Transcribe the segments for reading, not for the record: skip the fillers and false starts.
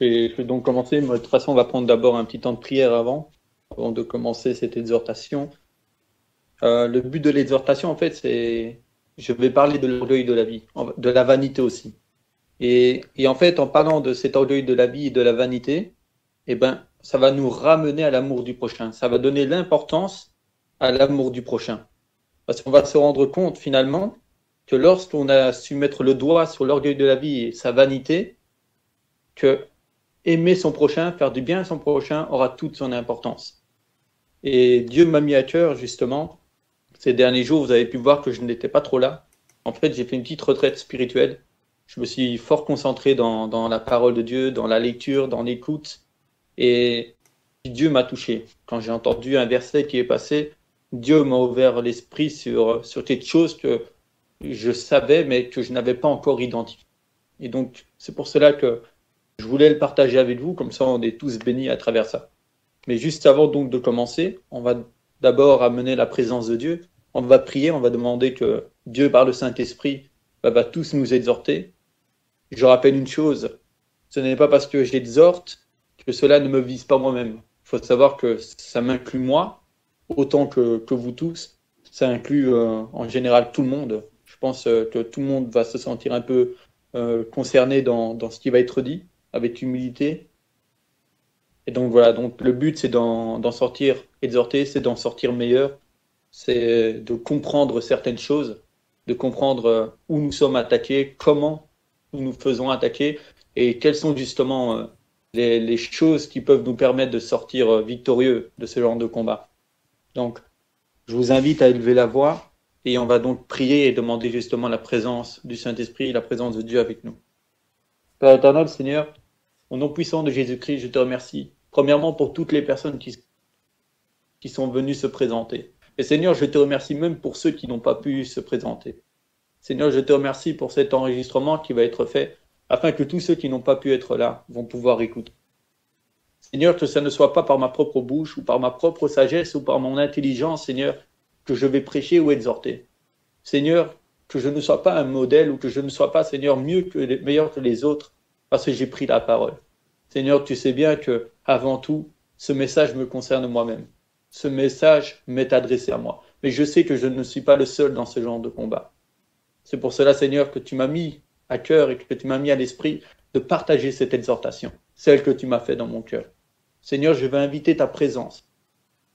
Je vais donc commencer. De toute façon, on va prendre d'abord un petit temps de prière avant de commencer cette exhortation. Le but de l'exhortation, en fait, c'est, je vais parler de l'orgueil de la vie, de la vanité aussi. Et en fait, en parlant de cet orgueil de la vie et de la vanité, eh ben, ça va nous ramener à l'amour du prochain. Ça va donner l'importance à l'amour du prochain. Parce qu'on va se rendre compte finalement que lorsqu'on a su mettre le doigt sur l'orgueil de la vie et sa vanité, que aimer son prochain, faire du bien à son prochain aura toute son importance. Et Dieu m'a mis à cœur, justement, ces derniers jours, vous avez pu voir que je n'étais pas trop là. En fait, j'ai fait une petite retraite spirituelle. Je me suis fort concentré dans la parole de Dieu, dans la lecture, dans l'écoute. Et Dieu m'a touché. Quand j'ai entendu un verset qui est passé, Dieu m'a ouvert l'esprit sur quelque chose que je savais, mais que je n'avais pas encore identifié. Et donc, c'est pour cela que je voulais le partager avec vous, comme ça on est tous bénis à travers ça. Mais juste avant donc de commencer, on va d'abord amener la présence de Dieu. On va prier, on va demander que Dieu, par le Saint-Esprit, va tous nous exhorter. Je rappelle une chose, ce n'est pas parce que j'exhorte que cela ne me vise pas moi-même. Il faut savoir que ça m'inclut moi, autant que vous tous. Ça inclut en général tout le monde. Je pense que tout le monde va se sentir un peu concerné dans ce qui va être dit, avec humilité. Et donc voilà, donc le but c'est d'en sortir exhorté, c'est d'en sortir meilleur, c'est de comprendre certaines choses, de comprendre où nous sommes attaqués, comment nous nous faisons attaquer et quelles sont justement les choses qui peuvent nous permettre de sortir victorieux de ce genre de combat. Donc, je vous invite à élever la voix et on va donc prier et demander justement la présence du Saint-Esprit, la présence de Dieu avec nous. Père éternel, Seigneur, au nom puissant de Jésus-Christ, je te remercie. Premièrement, pour toutes les personnes qui sont venues se présenter. Et Seigneur, je te remercie même pour ceux qui n'ont pas pu se présenter. Seigneur, je te remercie pour cet enregistrement qui va être fait afin que tous ceux qui n'ont pas pu être là vont pouvoir écouter. Seigneur, que ça ne soit pas par ma propre bouche ou par ma propre sagesse ou par mon intelligence, Seigneur, que je vais prêcher ou exhorter. Seigneur, que je ne sois pas un modèle ou que je ne sois pas, Seigneur, meilleur que les autres parce que j'ai pris la parole. Seigneur, tu sais bien que, avant tout, ce message me concerne moi-même. Ce message m'est adressé à moi. Mais je sais que je ne suis pas le seul dans ce genre de combat. C'est pour cela, Seigneur, que tu m'as mis à cœur et que tu m'as mis à l'esprit de partager cette exhortation, celle que tu m'as fait dans mon cœur. Seigneur, je veux inviter ta présence.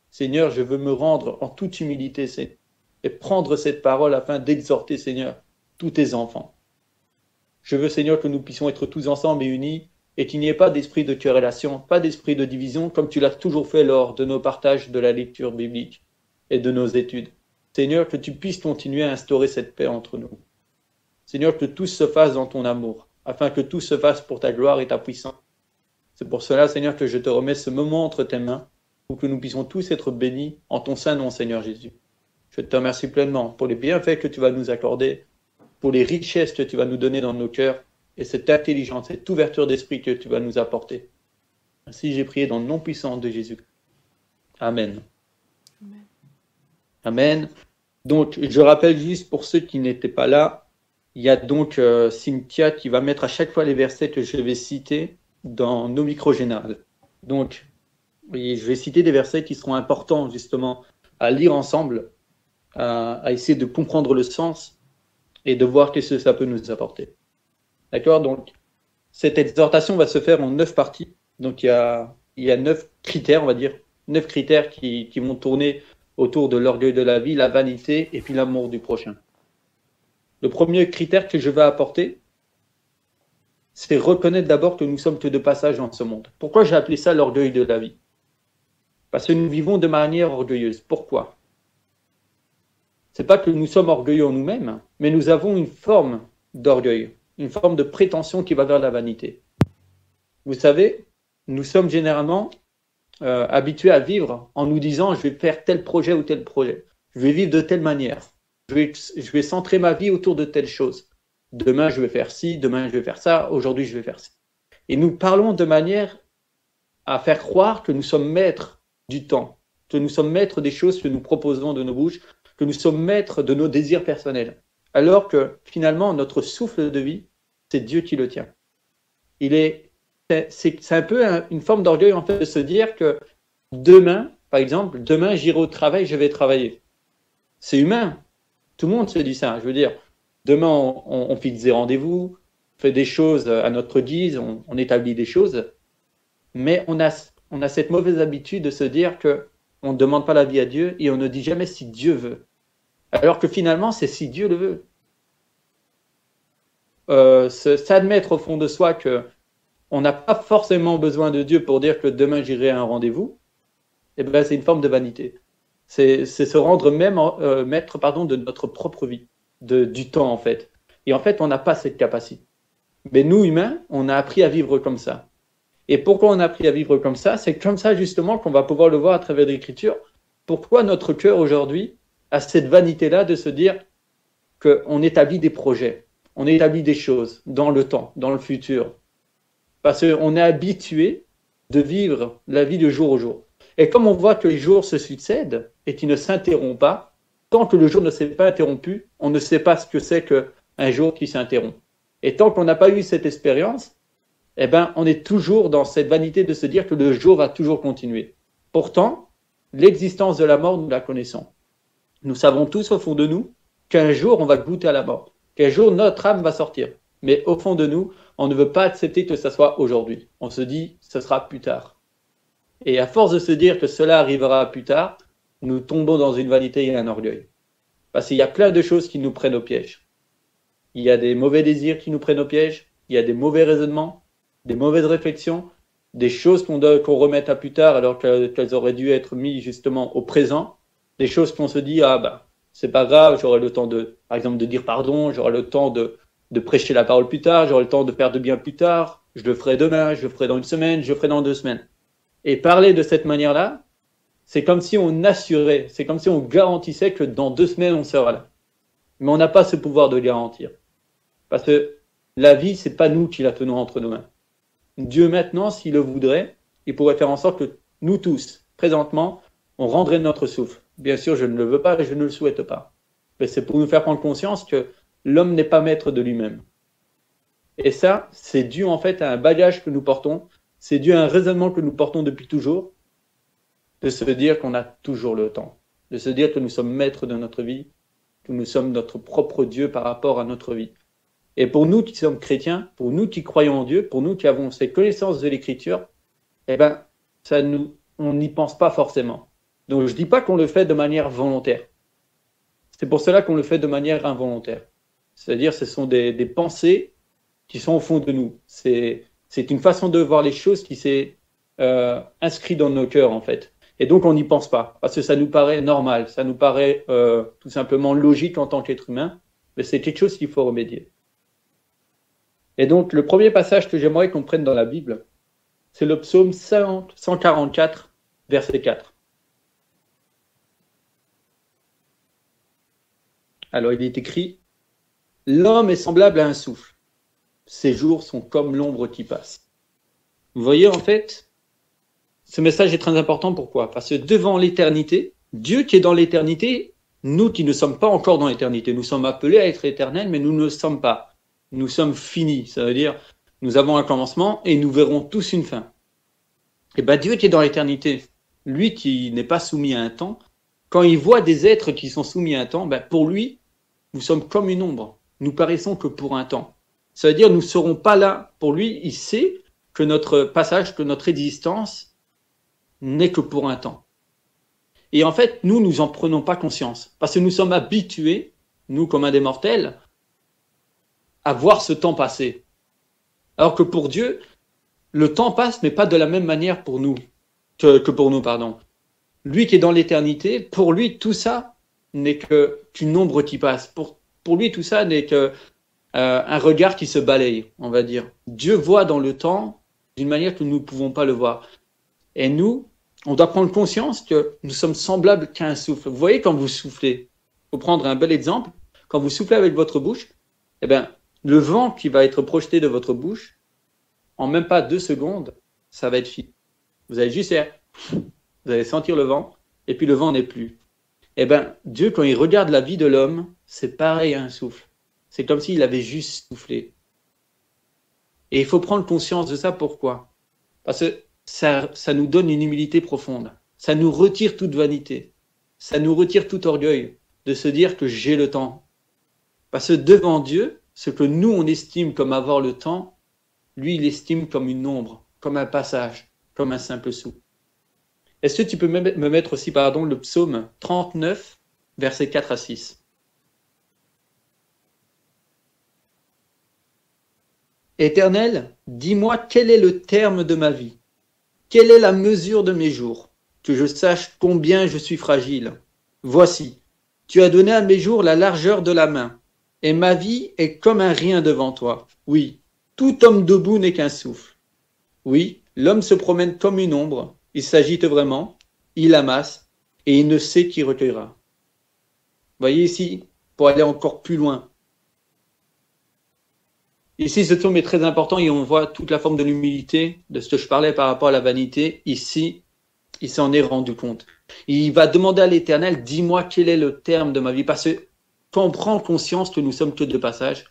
Seigneur, je veux me rendre en toute humilité, Seigneur, et prendre cette parole afin d'exhorter, Seigneur, tous tes enfants. Je veux, Seigneur, que nous puissions être tous ensemble et unis et qu'il n'y ait pas d'esprit de querellation, pas d'esprit de division, comme tu l'as toujours fait lors de nos partages de la lecture biblique et de nos études. Seigneur, que tu puisses continuer à instaurer cette paix entre nous. Seigneur, que tout se fasse dans ton amour, afin que tout se fasse pour ta gloire et ta puissance. C'est pour cela, Seigneur, que je te remets ce moment entre tes mains, pour que nous puissions tous être bénis en ton saint nom, Seigneur Jésus. Je te remercie pleinement pour les bienfaits que tu vas nous accorder, pour les richesses que tu vas nous donner dans nos cœurs, et cette intelligence, cette ouverture d'esprit que tu vas nous apporter. Ainsi, j'ai prié dans le nom puissant de Jésus. Amen. Amen. Amen. Donc, je rappelle juste pour ceux qui n'étaient pas là, il y a donc Cynthia qui va mettre à chaque fois les versets que je vais citer dans nos micros générales. Donc, je vais citer des versets qui seront importants justement à lire ensemble, à essayer de comprendre le sens et de voir qu'est-ce que ça peut nous apporter. D'accord? Donc, cette exhortation va se faire en 9 parties. Donc, il y a 9 critères, on va dire, 9 critères qui vont tourner autour de l'orgueil de la vie, la vanité et puis l'amour du prochain. Le premier critère que je vais apporter, c'est reconnaître d'abord que nous sommes que de passage dans ce monde. Pourquoi j'ai appelé ça l'orgueil de la vie? Parce que nous vivons de manière orgueilleuse. Pourquoi? C'est pas que nous sommes orgueilleux en nous-mêmes, mais nous avons une forme d'orgueil, une forme de prétention qui va vers la vanité. Vous savez, nous sommes généralement habitués à vivre en nous disant je vais faire tel projet ou tel projet. Je vais vivre de telle manière. Je vais centrer ma vie autour de telle chose. Demain, je vais faire ci, demain, je vais faire ça, aujourd'hui, je vais faire ci. Et nous parlons de manière à faire croire que nous sommes maîtres du temps, que nous sommes maîtres des choses que nous proposons de nos bouches, que nous sommes maîtres de nos désirs personnels. Alors que finalement, notre souffle de vie, c'est Dieu qui le tient. Il est c'est un peu une forme d'orgueil, en fait, de se dire que demain, par exemple, demain, j'irai au travail, je vais travailler. C'est humain. Tout le monde se dit ça. Je veux dire, demain, on fixe des rendez-vous, on fait des choses à notre guise, on établit des choses, mais on a cette mauvaise habitude de se dire que on ne demande pas l'avis à Dieu et on ne dit jamais si Dieu veut. Alors que finalement, c'est si Dieu le veut. S'admettre au fond de soi que on n'a pas forcément besoin de Dieu pour dire que demain j'irai à un rendez-vous, eh ben, c'est une forme de vanité. C'est se rendre même maître de notre propre vie, du temps en fait. Et en fait, on n'a pas cette capacité. Mais nous, humains, on a appris à vivre comme ça. Et pourquoi on a appris à vivre comme ça? C'est comme ça justement qu'on va pouvoir le voir à travers l'Écriture. Pourquoi notre cœur aujourd'hui a cette vanité-là de se dire qu'on établit des projets, on établit des choses dans le temps, dans le futur. Parce qu'on est habitué de vivre la vie de jour au jour. Et comme on voit que les jours se succèdent et qu'ils ne s'interrompent pas, tant que le jour ne s'est pas interrompu, on ne sait pas ce que c'est qu'un jour qui s'interrompt. Et tant qu'on n'a pas eu cette expérience, eh ben, on est toujours dans cette vanité de se dire que le jour va toujours continuer. Pourtant, l'existence de la mort, nous la connaissons. Nous savons tous au fond de nous qu'un jour, on va goûter à la mort, qu'un jour, notre âme va sortir. Mais au fond de nous, on ne veut pas accepter que ça soit aujourd'hui. On se dit, ce sera plus tard. Et à force de se dire que cela arrivera plus tard, nous tombons dans une vanité et un orgueil. Parce qu'il y a plein de choses qui nous prennent au piège. Il y a des mauvais désirs qui nous prennent au piège, il y a des mauvais raisonnements, des mauvaises réflexions, des choses qu'on remet à plus tard alors qu'elles auraient dû être mises justement au présent, des choses qu'on se dit, ah ben, c'est pas grave, j'aurai le temps par exemple, de dire pardon, j'aurai le temps de prêcher la parole plus tard, j'aurai le temps de faire de bien plus tard, je le ferai demain, je le ferai dans une semaine, je le ferai dans 2 semaines. Et parler de cette manière-là, c'est comme si on assurait, c'est comme si on garantissait que dans 2 semaines, on sera là. Mais on n'a pas ce pouvoir de garantir. Parce que la vie, c'est pas nous qui la tenons entre nos mains. Dieu, maintenant, s'il le voudrait, il pourrait faire en sorte que nous tous, présentement, on rendrait notre souffle. Bien sûr, je ne le veux pas et je ne le souhaite pas. Mais c'est pour nous faire prendre conscience que l'homme n'est pas maître de lui-même. Et ça, c'est dû en fait à un bagage que nous portons, c'est dû à un raisonnement que nous portons depuis toujours, de se dire qu'on a toujours le temps, de se dire que nous sommes maîtres de notre vie, que nous sommes notre propre Dieu par rapport à notre vie. Et pour nous qui sommes chrétiens, pour nous qui croyons en Dieu, pour nous qui avons ces connaissances de l'Écriture, eh ben, on n'y pense pas forcément. Donc je ne dis pas qu'on le fait de manière volontaire. C'est pour cela qu'on le fait de manière involontaire. C'est-à-dire ce sont des pensées qui sont au fond de nous. C'est une façon de voir les choses qui s'est inscrite dans nos cœurs en fait. Et donc on n'y pense pas, parce que ça nous paraît normal, ça nous paraît tout simplement logique en tant qu'être humain, mais c'est quelque chose qu'il faut remédier. Et donc le premier passage que j'aimerais qu'on prenne dans la Bible, c'est le psaume 144, verset 4. Alors il est écrit, « L'homme est semblable à un souffle, ses jours sont comme l'ombre qui passe. » Vous voyez en fait, ce message est très important. Pourquoi? Parce que devant l'éternité, Dieu qui est dans l'éternité, nous qui ne sommes pas encore dans l'éternité, nous sommes appelés à être éternels, mais nous ne le sommes pas. Nous sommes finis, ça veut dire nous avons un commencement et nous verrons tous une fin. Et bien Dieu qui est dans l'éternité, lui qui n'est pas soumis à un temps, quand il voit des êtres qui sont soumis à un temps, ben pour lui, nous sommes comme une ombre, nous paraissons que pour un temps. Ça veut dire nous ne serons pas là. Pour lui, il sait que notre passage, que notre existence n'est que pour un temps. Et en fait, nous n'en prenons pas conscience, parce que nous sommes habitués, nous comme un des mortels, à voir ce temps passer. Alors que pour Dieu, le temps passe, mais pas de la même manière pour nous, que pour nous, pardon. Lui qui est dans l'éternité, pour lui, tout ça n'est qu'une ombre qui passe. Pour lui, tout ça n'est qu'un regard qui se balaye, on va dire. Dieu voit dans le temps d'une manière que nous ne pouvons pas le voir. Et nous, on doit prendre conscience que nous sommes semblables qu'à un souffle. Vous voyez, quand vous soufflez, pour prendre un bel exemple, quand vous soufflez avec votre bouche, eh bien, le vent qui va être projeté de votre bouche, en même pas 2 secondes, ça va être fini. Vous allez juste vous allez sentir le vent, et puis le vent n'est plus. Eh bien, Dieu, quand il regarde la vie de l'homme, c'est pareil à un souffle. C'est comme s'il avait juste soufflé. Et il faut prendre conscience de ça. Pourquoi? Parce que ça nous donne une humilité profonde. Ça nous retire toute vanité. Ça nous retire tout orgueil de se dire que j'ai le temps. Parce que devant Dieu, ce que nous, on estime comme avoir le temps, lui, il estime comme une ombre, comme un passage, comme un simple sou. Est-ce que tu peux me mettre aussi, le psaume 39, versets 4 à 6? Éternel, dis-moi quel est le terme de ma vie? Quelle est la mesure de mes jours? Que je sache combien je suis fragile. Voici, tu as donné à mes jours la largeur de la main, et ma vie est comme un rien devant toi. Oui, tout homme debout n'est qu'un souffle. Oui, l'homme se promène comme une ombre, il s'agite vraiment, il amasse, et il ne sait qui recueillera. Voyez ici, pour aller encore plus loin. Ici, ce psaume est très important et on voit toute la forme de l'humilité, de ce que je parlais par rapport à la vanité. Ici, il s'en est rendu compte. Il va demander à l'Éternel, dis-moi quel est le terme de ma vie. Parce que quand on prend conscience que nous sommes que de passage,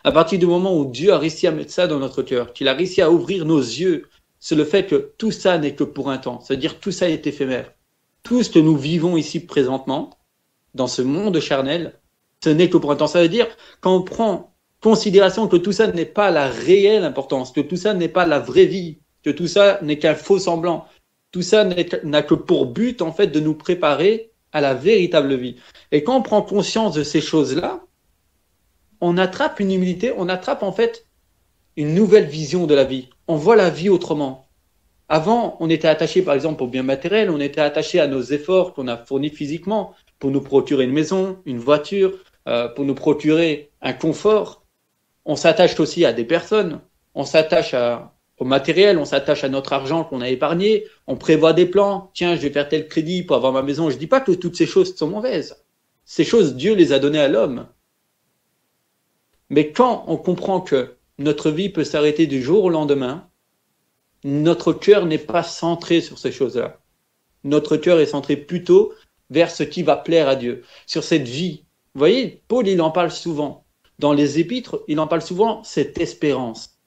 à partir du moment où Dieu a réussi à mettre ça dans notre cœur, qu'il a réussi à ouvrir nos yeux, c'est le fait que tout ça n'est que pour un temps. C'est-à-dire tout ça est éphémère. Tout ce que nous vivons ici présentement, dans ce monde charnel, ce n'est que pour un temps. Ça veut dire, quand on prend considération que tout ça n'est pas la réelle importance, que tout ça n'est pas la vraie vie, que tout ça n'est qu'un faux semblant, tout ça n'a que pour but, en fait, de nous préparer à la véritable vie. Et quand on prend conscience de ces choses-là, on attrape une humilité, on attrape, en fait, une nouvelle vision de la vie. On voit la vie autrement. Avant, on était attaché, par exemple, aux biens matériels, on était attaché à nos efforts qu'on a fournis physiquement pour nous procurer une maison, une voiture, pour nous procurer un confort. On s'attache aussi à des personnes, on s'attache au matériel, on s'attache à notre argent qu'on a épargné, on prévoit des plans, tiens, je vais faire tel crédit pour avoir ma maison. Je ne dis pas que toutes ces choses sont mauvaises. Ces choses, Dieu les a données à l'homme. Mais quand on comprend que notre vie peut s'arrêter du jour au lendemain, notre cœur n'est pas centré sur ces choses-là. Notre cœur est centré plutôt vers ce qui va plaire à Dieu, sur cette vie. Vous voyez, Paul, il en parle souvent. Dans les épîtres, il en parle souvent, cette espérance.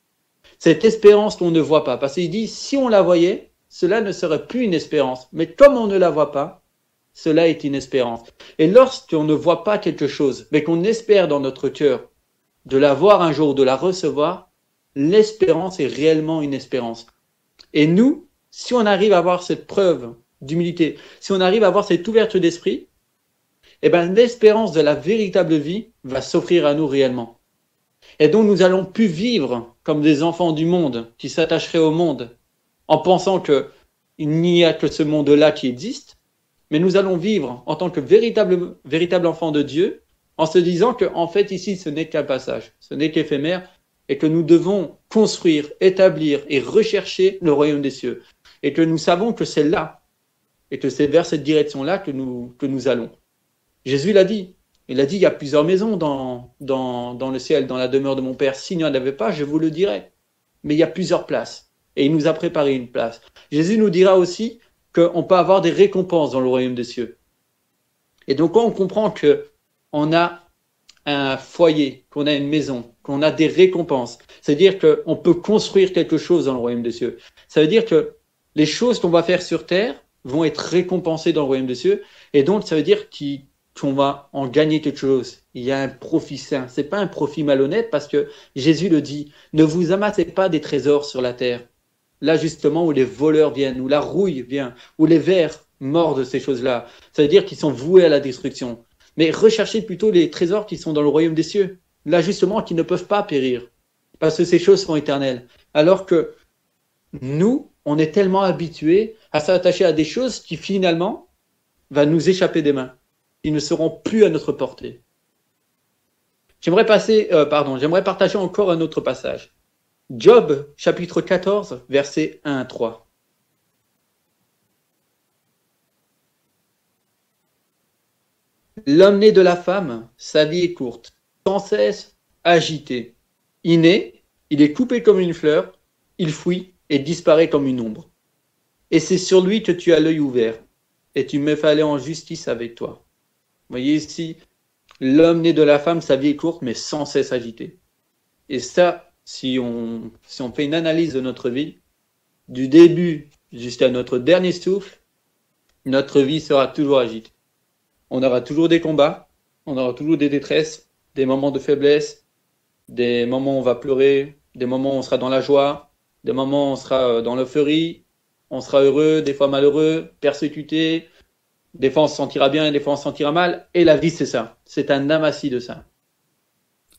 Cette espérance qu'on ne voit pas. Parce qu'il dit, si on la voyait, cela ne serait plus une espérance. Mais comme on ne la voit pas, cela est une espérance. Et lorsqu'on ne voit pas quelque chose, mais qu'on espère dans notre cœur de la voir un jour, de la recevoir, l'espérance est réellement une espérance. Et nous, si on arrive à avoir cette preuve d'humilité, si on arrive à avoir cette ouverture d'esprit, eh bien, l'espérance de la véritable vie va s'offrir à nous réellement. Et donc, nous allons plus vivre comme des enfants du monde qui s'attacheraient au monde en pensant qu'il n'y a que ce monde-là qui existe, mais nous allons vivre en tant que véritable enfant de Dieu en se disant que, en fait, ici, ce n'est qu'un passage, ce n'est qu'éphémère et que nous devons construire, établir et rechercher le royaume des cieux. Et que nous savons que c'est là et que c'est vers cette direction-là que nous allons. Jésus l'a dit. Il a dit, il y a plusieurs maisons dans le ciel, dans la demeure de mon Père. S'il n'y en avait pas, je vous le dirais. Mais il y a plusieurs places. Et il nous a préparé une place. Jésus nous dira aussi qu'on peut avoir des récompenses dans le royaume des cieux. Et donc, quand on comprend qu'on a un foyer, qu'on a une maison, qu'on a des récompenses, c'est-à-dire qu'on peut construire quelque chose dans le royaume des cieux. Ça veut dire que les choses qu'on va faire sur terre vont être récompensées dans le royaume des cieux. Et donc, ça veut dire qu'on va en gagner quelque chose. Il y a un profit sain. C'est pas un profit malhonnête parce que Jésus le dit. Ne vous amassez pas des trésors sur la terre. Là, justement, où les voleurs viennent, où la rouille vient, où les vers mordent ces choses-là. Ça veut dire qu'ils sont voués à la destruction. Mais recherchez plutôt les trésors qui sont dans le royaume des cieux. Là, justement, qui ne peuvent pas périr. Parce que ces choses sont éternelles. Alors que nous, on est tellement habitués à s'attacher à des choses qui, finalement, vont nous échapper des mains. Ils ne seront plus à notre portée. J'aimerais partager encore un autre passage. Job, chapitre 14, versets 1 à 3. L'homme né de la femme, sa vie est courte, sans cesse agité. Il naît, il est coupé comme une fleur, il fuit et disparaît comme une ombre. Et c'est sur lui que tu as l'œil ouvert, et tu me fais aller en justice avec toi. Vous voyez ici, l'homme né de la femme, sa vie est courte, mais sans cesse agité. Et ça, si on fait une analyse de notre vie, du début jusqu'à notre dernier souffle, notre vie sera toujours agitée. On aura toujours des combats, on aura toujours des détresses, des moments de faiblesse, des moments où on va pleurer, des moments où on sera dans la joie, des moments où on sera dans l'euphorie, on sera heureux, des fois malheureux, persécuté, des fois on se sentira bien, des fois on se sentira mal. Et la vie, c'est ça. C'est un amassis de ça.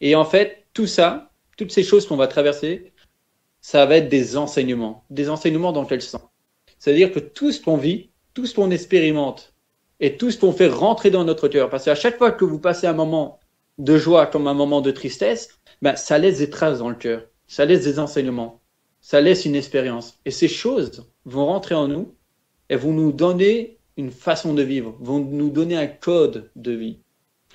Et en fait, tout ça, toutes ces choses qu'on va traverser, ça va être des enseignements. Des enseignements dans quel sens? C'est-à-dire que tout ce qu'on vit, tout ce qu'on expérimente et tout ce qu'on fait rentrer dans notre cœur, parce qu'à chaque fois que vous passez un moment de joie comme un moment de tristesse, ben, ça laisse des traces dans le cœur, ça laisse des enseignements, ça laisse une expérience. Et ces choses vont rentrer en nous et vont nous donner une façon de vivre, vont nous donner un code de vie.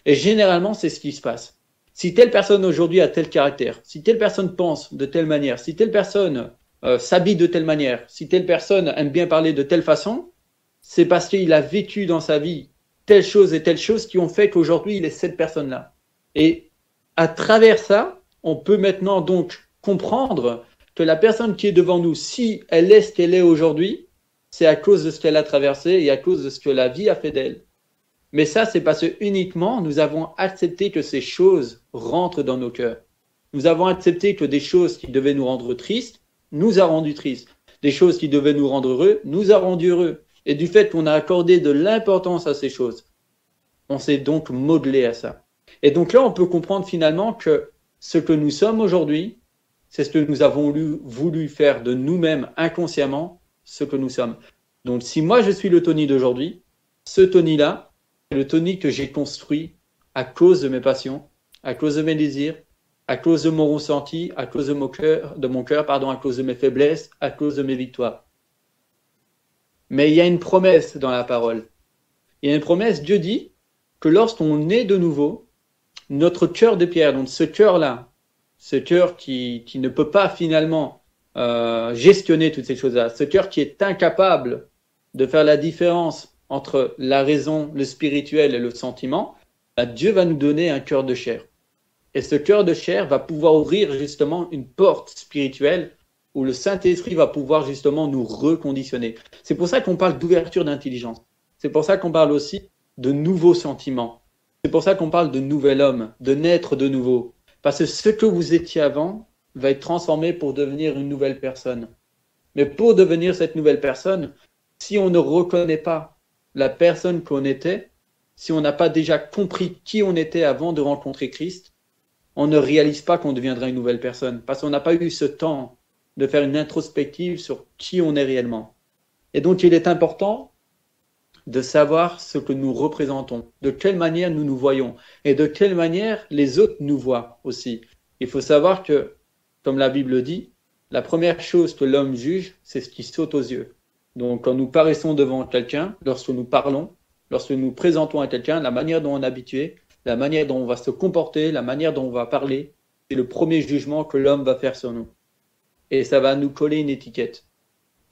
Et généralement, c'est ce qui se passe. Si telle personne aujourd'hui a tel caractère, si telle personne pense de telle manière, si telle personne s'habille de telle manière, si telle personne aime bien parler de telle façon, c'est parce qu'il a vécu dans sa vie telle chose et telle chose qui ont fait qu'aujourd'hui il est cette personne-là. Et à travers ça, on peut maintenant donc comprendre que la personne qui est devant nous, si elle est ce qu'elle est aujourd'hui, c'est à cause de ce qu'elle a traversé et à cause de ce que la vie a fait d'elle. Mais ça, c'est parce que uniquement nous avons accepté que ces choses rentrent dans nos cœurs. Nous avons accepté que des choses qui devaient nous rendre tristes, nous a rendus tristes. Des choses qui devaient nous rendre heureux, nous a rendus heureux. Et du fait qu'on a accordé de l'importance à ces choses, on s'est donc modelé à ça. Et donc là, on peut comprendre finalement que ce que nous sommes aujourd'hui, c'est ce que nous avons voulu faire de nous-mêmes inconsciemment, ce que nous sommes. Donc si moi je suis le Tony d'aujourd'hui, ce Tony-là, c'est le Tony que j'ai construit à cause de mes passions, à cause de mes désirs, à cause de mon ressenti, à cause de mon cœur, à cause de mes faiblesses, à cause de mes victoires. Mais il y a une promesse dans la parole. Il y a une promesse, Dieu dit que lorsqu'on est de nouveau, notre cœur de pierre, donc ce cœur-là, ce cœur qui ne peut pas finalement gestionner toutes ces choses-là, ce cœur qui est incapable de faire la différence entre la raison, le spirituel et le sentiment, Dieu va nous donner un cœur de chair. Et ce cœur de chair va pouvoir ouvrir justement une porte spirituelle où le Saint-Esprit va pouvoir justement nous reconditionner. C'est pour ça qu'on parle d'ouverture d'intelligence. C'est pour ça qu'on parle aussi de nouveaux sentiments. C'est pour ça qu'on parle de nouvel homme, de naître de nouveau. Parce que ce que vous étiez avant va être transformé pour devenir une nouvelle personne. Mais pour devenir cette nouvelle personne, si on ne reconnaît pas la personne qu'on était, si on n'a pas déjà compris qui on était avant de rencontrer Christ, on ne réalise pas qu'on deviendra une nouvelle personne. Parce qu'on n'a pas eu ce temps de faire une introspective sur qui on est réellement. Et donc, il est important de savoir ce que nous représentons, de quelle manière nous nous voyons et de quelle manière les autres nous voient aussi. Il faut savoir que, comme la Bible dit, la première chose que l'homme juge, c'est ce qui saute aux yeux. Donc, quand nous paraissons devant quelqu'un, lorsque nous parlons, lorsque nous présentons à quelqu'un, la manière dont on est habitué, la manière dont on va se comporter, la manière dont on va parler, c'est le premier jugement que l'homme va faire sur nous. Et ça va nous coller une étiquette.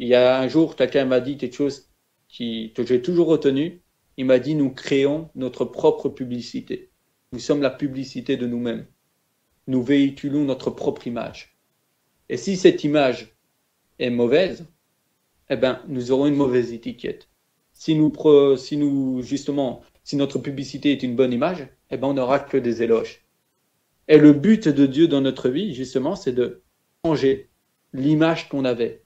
Il y a un jour, quelqu'un m'a dit quelque chose que j'ai toujours retenu. Il m'a dit, nous créons notre propre publicité. Nous sommes la publicité de nous-mêmes. Nous véhiculons notre propre image. Et si cette image est mauvaise, eh ben, nous aurons une mauvaise étiquette. Si notre publicité est une bonne image, eh ben, on n'aura que des éloges. Et le but de Dieu dans notre vie, justement, c'est de changer l'image qu'on avait.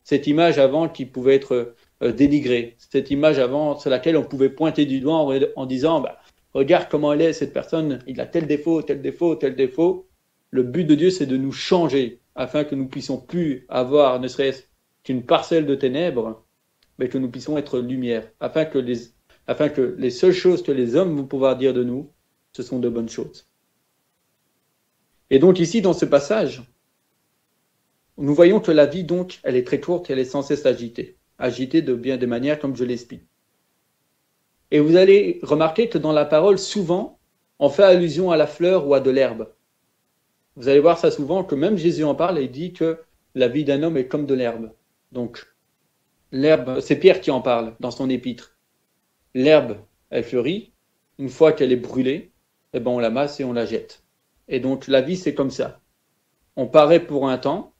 Cette image avant qui pouvait être dénigrée. Cette image avant sur laquelle on pouvait pointer du doigt en disant bah, regarde comment elle est, cette personne, il a tel défaut, tel défaut, tel défaut. Le but de Dieu, c'est de nous changer afin que nous puissions plus avoir ne serait-ce qu'une parcelle de ténèbres, mais que nous puissions être lumière, afin que les seules choses que les hommes vont pouvoir dire de nous, ce sont de bonnes choses. Et donc ici, dans ce passage, nous voyons que la vie, donc, elle est très courte et elle est sans cesse agitée. Agitée de bien des manières, comme je l'explique. Et vous allez remarquer que dans la parole, souvent, on fait allusion à la fleur ou à de l'herbe. Vous allez voir ça souvent, que même Jésus en parle et dit que la vie d'un homme est comme de l'herbe. Donc, l'herbe, c'est Pierre qui en parle dans son épître. L'herbe, elle fleurit. Une fois qu'elle est brûlée, eh ben on la masse et on la jette. Et donc, la vie, c'est comme ça. on paraît pour un temps.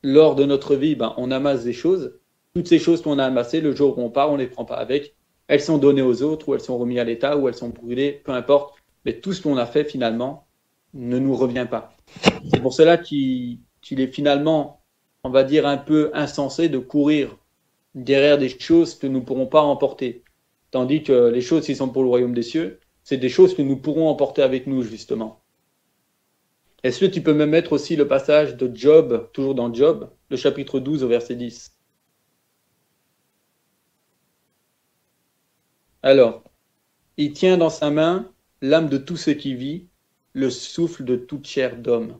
Lors de notre vie, on amasse des choses. Toutes ces choses qu'on a amassées, le jour où on part, on ne les prend pas avec. Elles sont données aux autres, ou elles sont remises à l'État, ou elles sont brûlées, peu importe. Mais tout ce qu'on a fait, finalement, ne nous revient pas. C'est pour cela qu'il est finalement, on va dire, un peu insensé de courir derrière des choses que nous ne pourrons pas emporter. Tandis que les choses qui sont pour le royaume des cieux, c'est des choses que nous pourrons emporter avec nous, justement. Est-ce que tu peux me mettre aussi le passage de Job, toujours dans Job, le chapitre 12 au verset 10? Alors, il tient dans sa main l'âme de tout ce qui vit, le souffle de toute chair d'homme.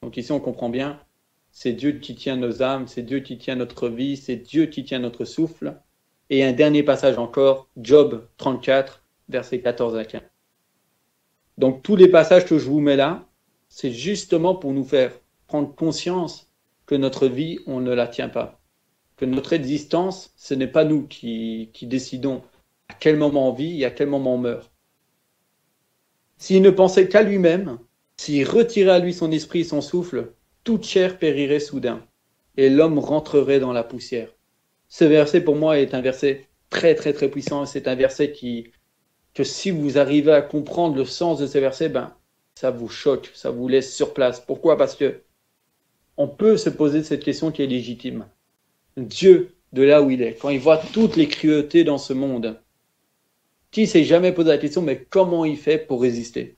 Donc ici, on comprend bien, c'est Dieu qui tient nos âmes, c'est Dieu qui tient notre vie, c'est Dieu qui tient notre souffle. Et un dernier passage encore, Job 34, versets 14 à 15. Donc tous les passages que je vous mets là, c'est justement pour nous faire prendre conscience que notre vie, on ne la tient pas. Que notre existence, ce n'est pas nous qui décidons à quel moment on vit et à quel moment on meurt. S'il ne pensait qu'à lui-même, s'il retirait à lui son esprit et son souffle, toute chair périrait soudain, et l'homme rentrerait dans la poussière. Ce verset, pour moi, est un verset très, très, très puissant. C'est un verset que si vous arrivez à comprendre le sens de ce verset, ça vous choque, ça vous laisse sur place. Pourquoi? Parce que on peut se poser cette question qui est légitime. Dieu, de là où il est, quand il voit toutes les cruautés dans ce monde, qui s'est jamais posé la question, mais comment il fait pour résister?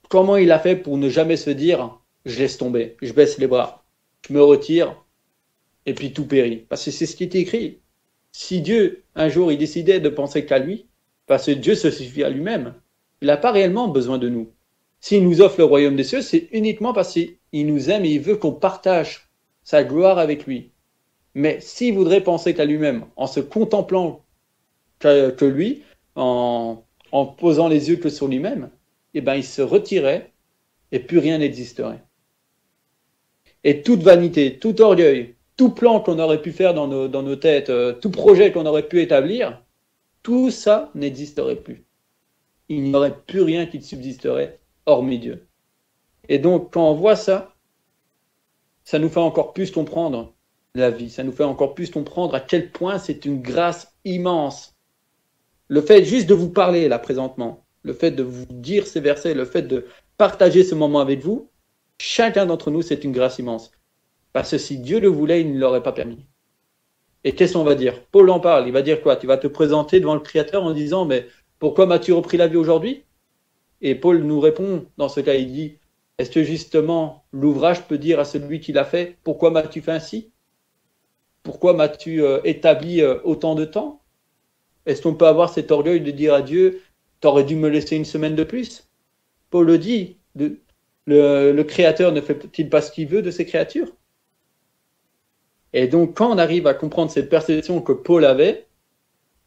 Comment il a fait pour ne jamais se dire, je laisse tomber, je baisse les bras, je me retire, et puis tout périt? Parce que c'est ce qui est écrit. Si Dieu, un jour, il décidait de penser qu'à lui, parce que Dieu se suffit à lui-même, il n'a pas réellement besoin de nous. S'il nous offre le royaume des cieux, c'est uniquement parce qu'il nous aime et il veut qu'on partage sa gloire avec lui. Mais s'il voudrait penser qu'à lui-même, en se contemplant que lui, en posant les yeux que sur lui-même, il se retirait et plus rien n'existerait. Et toute vanité, tout orgueil, tout plan qu'on aurait pu faire dans nos têtes, tout projet qu'on aurait pu établir, tout ça n'existerait plus. Il n'y aurait plus rien qui subsisterait hormis Dieu. Et donc, quand on voit ça, ça nous fait encore plus comprendre la vie, ça nous fait encore plus comprendre à quel point c'est une grâce immense. Le fait juste de vous parler là présentement, le fait de vous dire ces versets, le fait de partager ce moment avec vous, chacun d'entre nous, c'est une grâce immense. Parce que si Dieu le voulait, il ne l'aurait pas permis. Et qu'est-ce qu'on va dire? Paul en parle, il va dire quoi? Tu vas te présenter devant le Créateur en disant, mais pourquoi m'as-tu repris la vie aujourd'hui? Et Paul nous répond, dans ce cas, il dit, est-ce que justement l'ouvrage peut dire à celui qui l'a fait, pourquoi m'as-tu fait ainsi? Pourquoi m'as-tu établi autant de temps? Est-ce qu'on peut avoir cet orgueil de dire à Dieu, t'aurais dû me laisser une semaine de plus? Paul le dit, le Créateur ne fait-il pas ce qu'il veut de ses créatures? Et donc, quand on arrive à comprendre cette perception que Paul avait,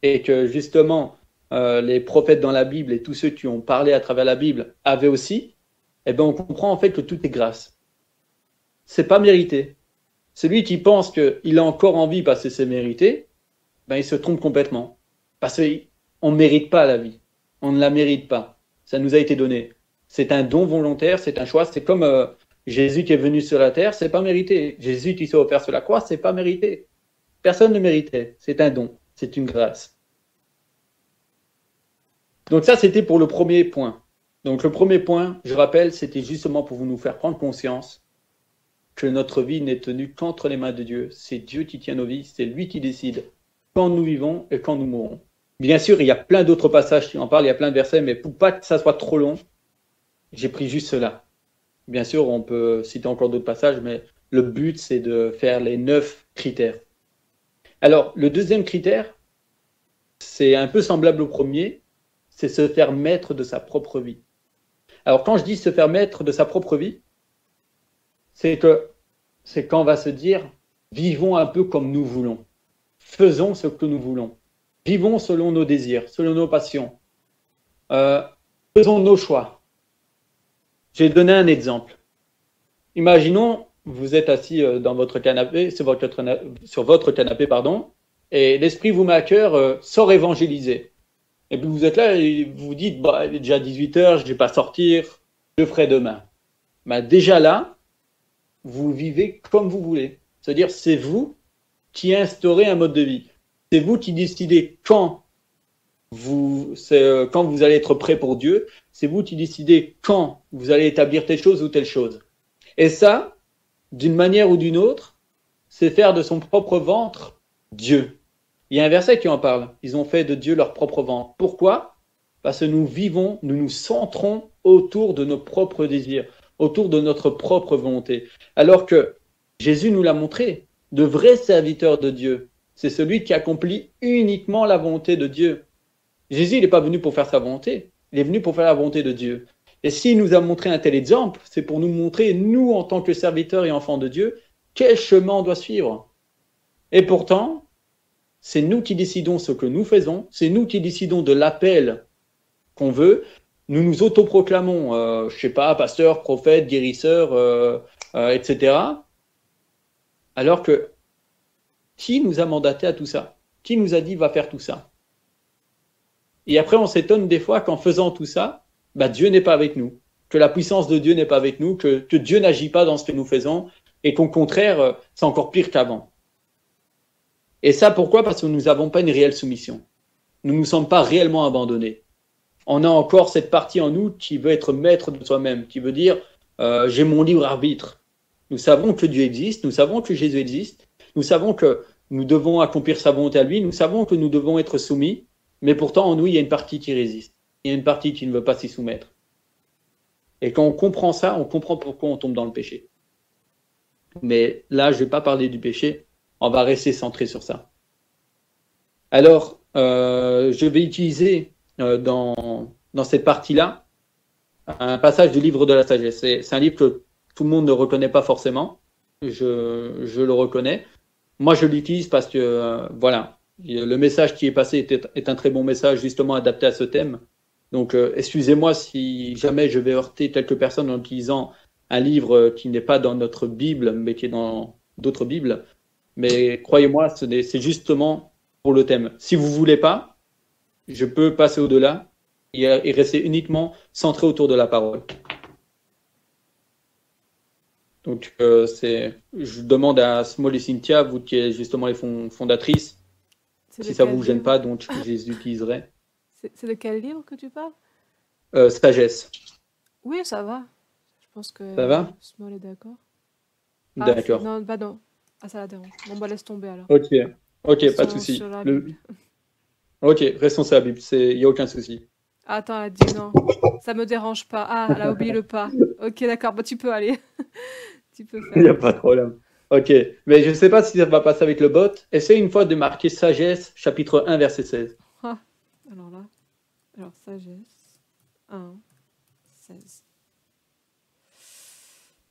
et que justement les prophètes dans la Bible et tous ceux qui ont parlé à travers la Bible avaient aussi, on comprend en fait que tout est grâce. C'est pas mérité. Celui qui pense qu'il a encore envie parce que c'est mérité, il se trompe complètement. Parce qu'on ne mérite pas la vie. On ne la mérite pas. Ça nous a été donné. C'est un don volontaire, c'est un choix. C'est comme Jésus qui est venu sur la terre, c'est pas mérité. Jésus qui s'est offert sur la croix, c'est pas mérité. Personne ne méritait. C'est un don. C'est une grâce. Donc ça, c'était pour le premier point. Donc le premier point, je rappelle, c'était justement pour nous faire prendre conscience que notre vie n'est tenue qu'entre les mains de Dieu. C'est Dieu qui tient nos vies, c'est lui qui décide quand nous vivons et quand nous mourrons. Bien sûr, il y a plein d'autres passages qui en parlent, il y a plein de versets, mais pour pas que ça soit trop long, j'ai pris juste cela. Bien sûr, on peut citer encore d'autres passages, mais le but, c'est de faire les 9 critères. Alors, le deuxième critère, c'est un peu semblable au premier, c'est se faire maître de sa propre vie. Alors, quand je dis se faire maître de sa propre vie, c'est quand on va se dire, vivons un peu comme nous voulons. Faisons ce que nous voulons. Vivons selon nos désirs, selon nos passions. Faisons nos choix. Je vais donner un exemple. Imaginons, vous êtes assis dans votre canapé, sur votre canapé, et l'esprit vous met à cœur, sort évangéliser. Et puis vous êtes là et vous vous dites, il est déjà 18h, je ne vais pas sortir, je le ferai demain. Déjà là, vous vivez comme vous voulez. C'est-à-dire, c'est vous qui instaurez un mode de vie. C'est vous qui décidez quand quand vous allez être prêt pour Dieu. C'est vous qui décidez quand vous allez établir telle chose ou telle chose. Et ça, d'une manière ou d'une autre, c'est faire de son propre ventre Dieu. Il y a un verset qui en parle. Ils ont fait de Dieu leur propre ventre. Pourquoi? Parce que nous nous centrons autour de nos propres désirs, autour de notre propre volonté. Alors que Jésus nous l'a montré, de vrais serviteurs de Dieu, c'est celui qui accomplit uniquement la volonté de Dieu. Jésus, il n'est pas venu pour faire sa volonté, il est venu pour faire la volonté de Dieu. Et s'il nous a montré un tel exemple, c'est pour nous montrer, nous, en tant que serviteurs et enfants de Dieu, quel chemin on doit suivre. Et pourtant, c'est nous qui décidons ce que nous faisons, c'est nous qui décidons de l'appel qu'on veut. Nous nous autoproclamons, je sais pas, pasteur, prophète, guérisseur, etc. Alors que, qui nous a mandaté à tout ça? Qui nous a dit va faire tout ça? Et après, on s'étonne des fois qu'en faisant tout ça, Dieu n'est pas avec nous, que la puissance de Dieu n'est pas avec nous, que Dieu n'agit pas dans ce que nous faisons, et qu'au contraire, c'est encore pire qu'avant. Et ça, pourquoi? Parce que nous n'avons pas une réelle soumission. Nous ne nous sommes pas réellement abandonnés. On a encore cette partie en nous qui veut être maître de soi-même, qui veut dire j'ai mon libre arbitre. Nous savons que Dieu existe, nous savons que Jésus existe, nous savons que nous devons accomplir sa volonté à lui, nous savons que nous devons être soumis, mais pourtant en nous, il y a une partie qui résiste. Il y a une partie qui ne veut pas s'y soumettre. Et quand on comprend ça, on comprend pourquoi on tombe dans le péché. Mais là, je ne vais pas parler du péché, on va rester centré sur ça. Alors, je vais utiliser dans cette partie-là un passage du livre de la sagesse. C'est un livre que tout le monde ne reconnaît pas forcément. Je le reconnais. Moi, je l'utilise parce que, voilà, le message qui est passé est un très bon message, justement adapté à ce thème. Donc, excusez-moi si jamais je vais heurter quelques personnes en utilisant un livre qui n'est pas dans notre Bible, mais qui est dans d'autres Bibles. Mais croyez-moi, c'est justement pour le thème. Si vous voulez pas, je peux passer au-delà et rester uniquement centré autour de la parole. Donc, je demande à Small et Cynthia, vous qui êtes justement les fondatrices, si ça ne vous gêne pas, donc je les utiliserai. C'est de quel livre que tu parles? Sagesse. Oui, ça va. Je pense que Ça va? Small est d'accord. D'accord. Non, non. Ah, ça la dérange. Bon, laisse tomber alors. Ok, pas de souci. Ok, restons sur la Bible, il n'y a aucun souci. Attends, elle a dit non, ça me dérange pas. Ah, elle a oublié le pas. Ok, d'accord, tu peux aller. Tu peux faire. Il n'y a pas de problème. Ok, mais je ne sais pas si ça va passer avec le bot. Essaye une fois de marquer Sagesse, chapitre 1, verset 16. Alors Sagesse, 1, 16.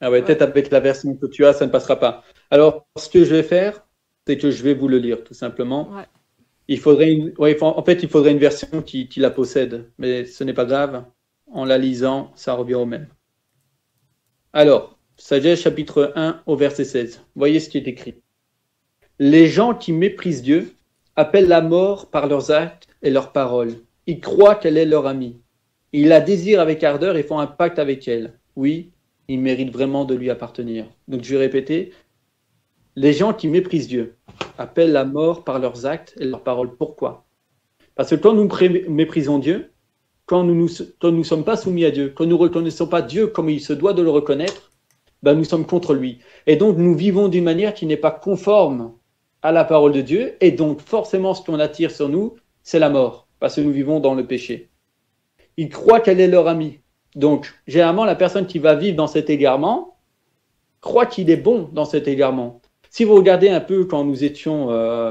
Ah ouais, peut-être avec la version que tu as, ça ne passera pas. Alors, ce que je vais faire, c'est que je vais vous le lire, tout simplement. Ouais. Il faudrait une version qui la possède, mais ce n'est pas grave. En la lisant, ça revient au même. Alors, Sagesse, chapitre 1, au verset 16. Voyez ce qui est écrit. Les gens qui méprisent Dieu appellent la mort par leurs actes et leurs paroles. Ils croient qu'elle est leur amie. Ils la désirent avec ardeur et font un pacte avec elle. Oui, ils méritent vraiment de lui appartenir. Donc, je vais répéter. Les gens qui méprisent Dieu appellent la mort par leurs actes et leurs paroles. Pourquoi? Parce que quand nous méprisons Dieu, quand nous ne sommes pas soumis à Dieu, quand nous ne reconnaissons pas Dieu comme il se doit de le reconnaître, nous sommes contre lui. Et donc, nous vivons d'une manière qui n'est pas conforme à la parole de Dieu. Et donc, forcément, ce qu'on attire sur nous, c'est la mort, parce que nous vivons dans le péché. Ils croient qu'elle est leur amie. Donc, généralement, la personne qui va vivre dans cet égarement croit qu'il est bon dans cet égarement. Si vous regardez un peu quand nous étions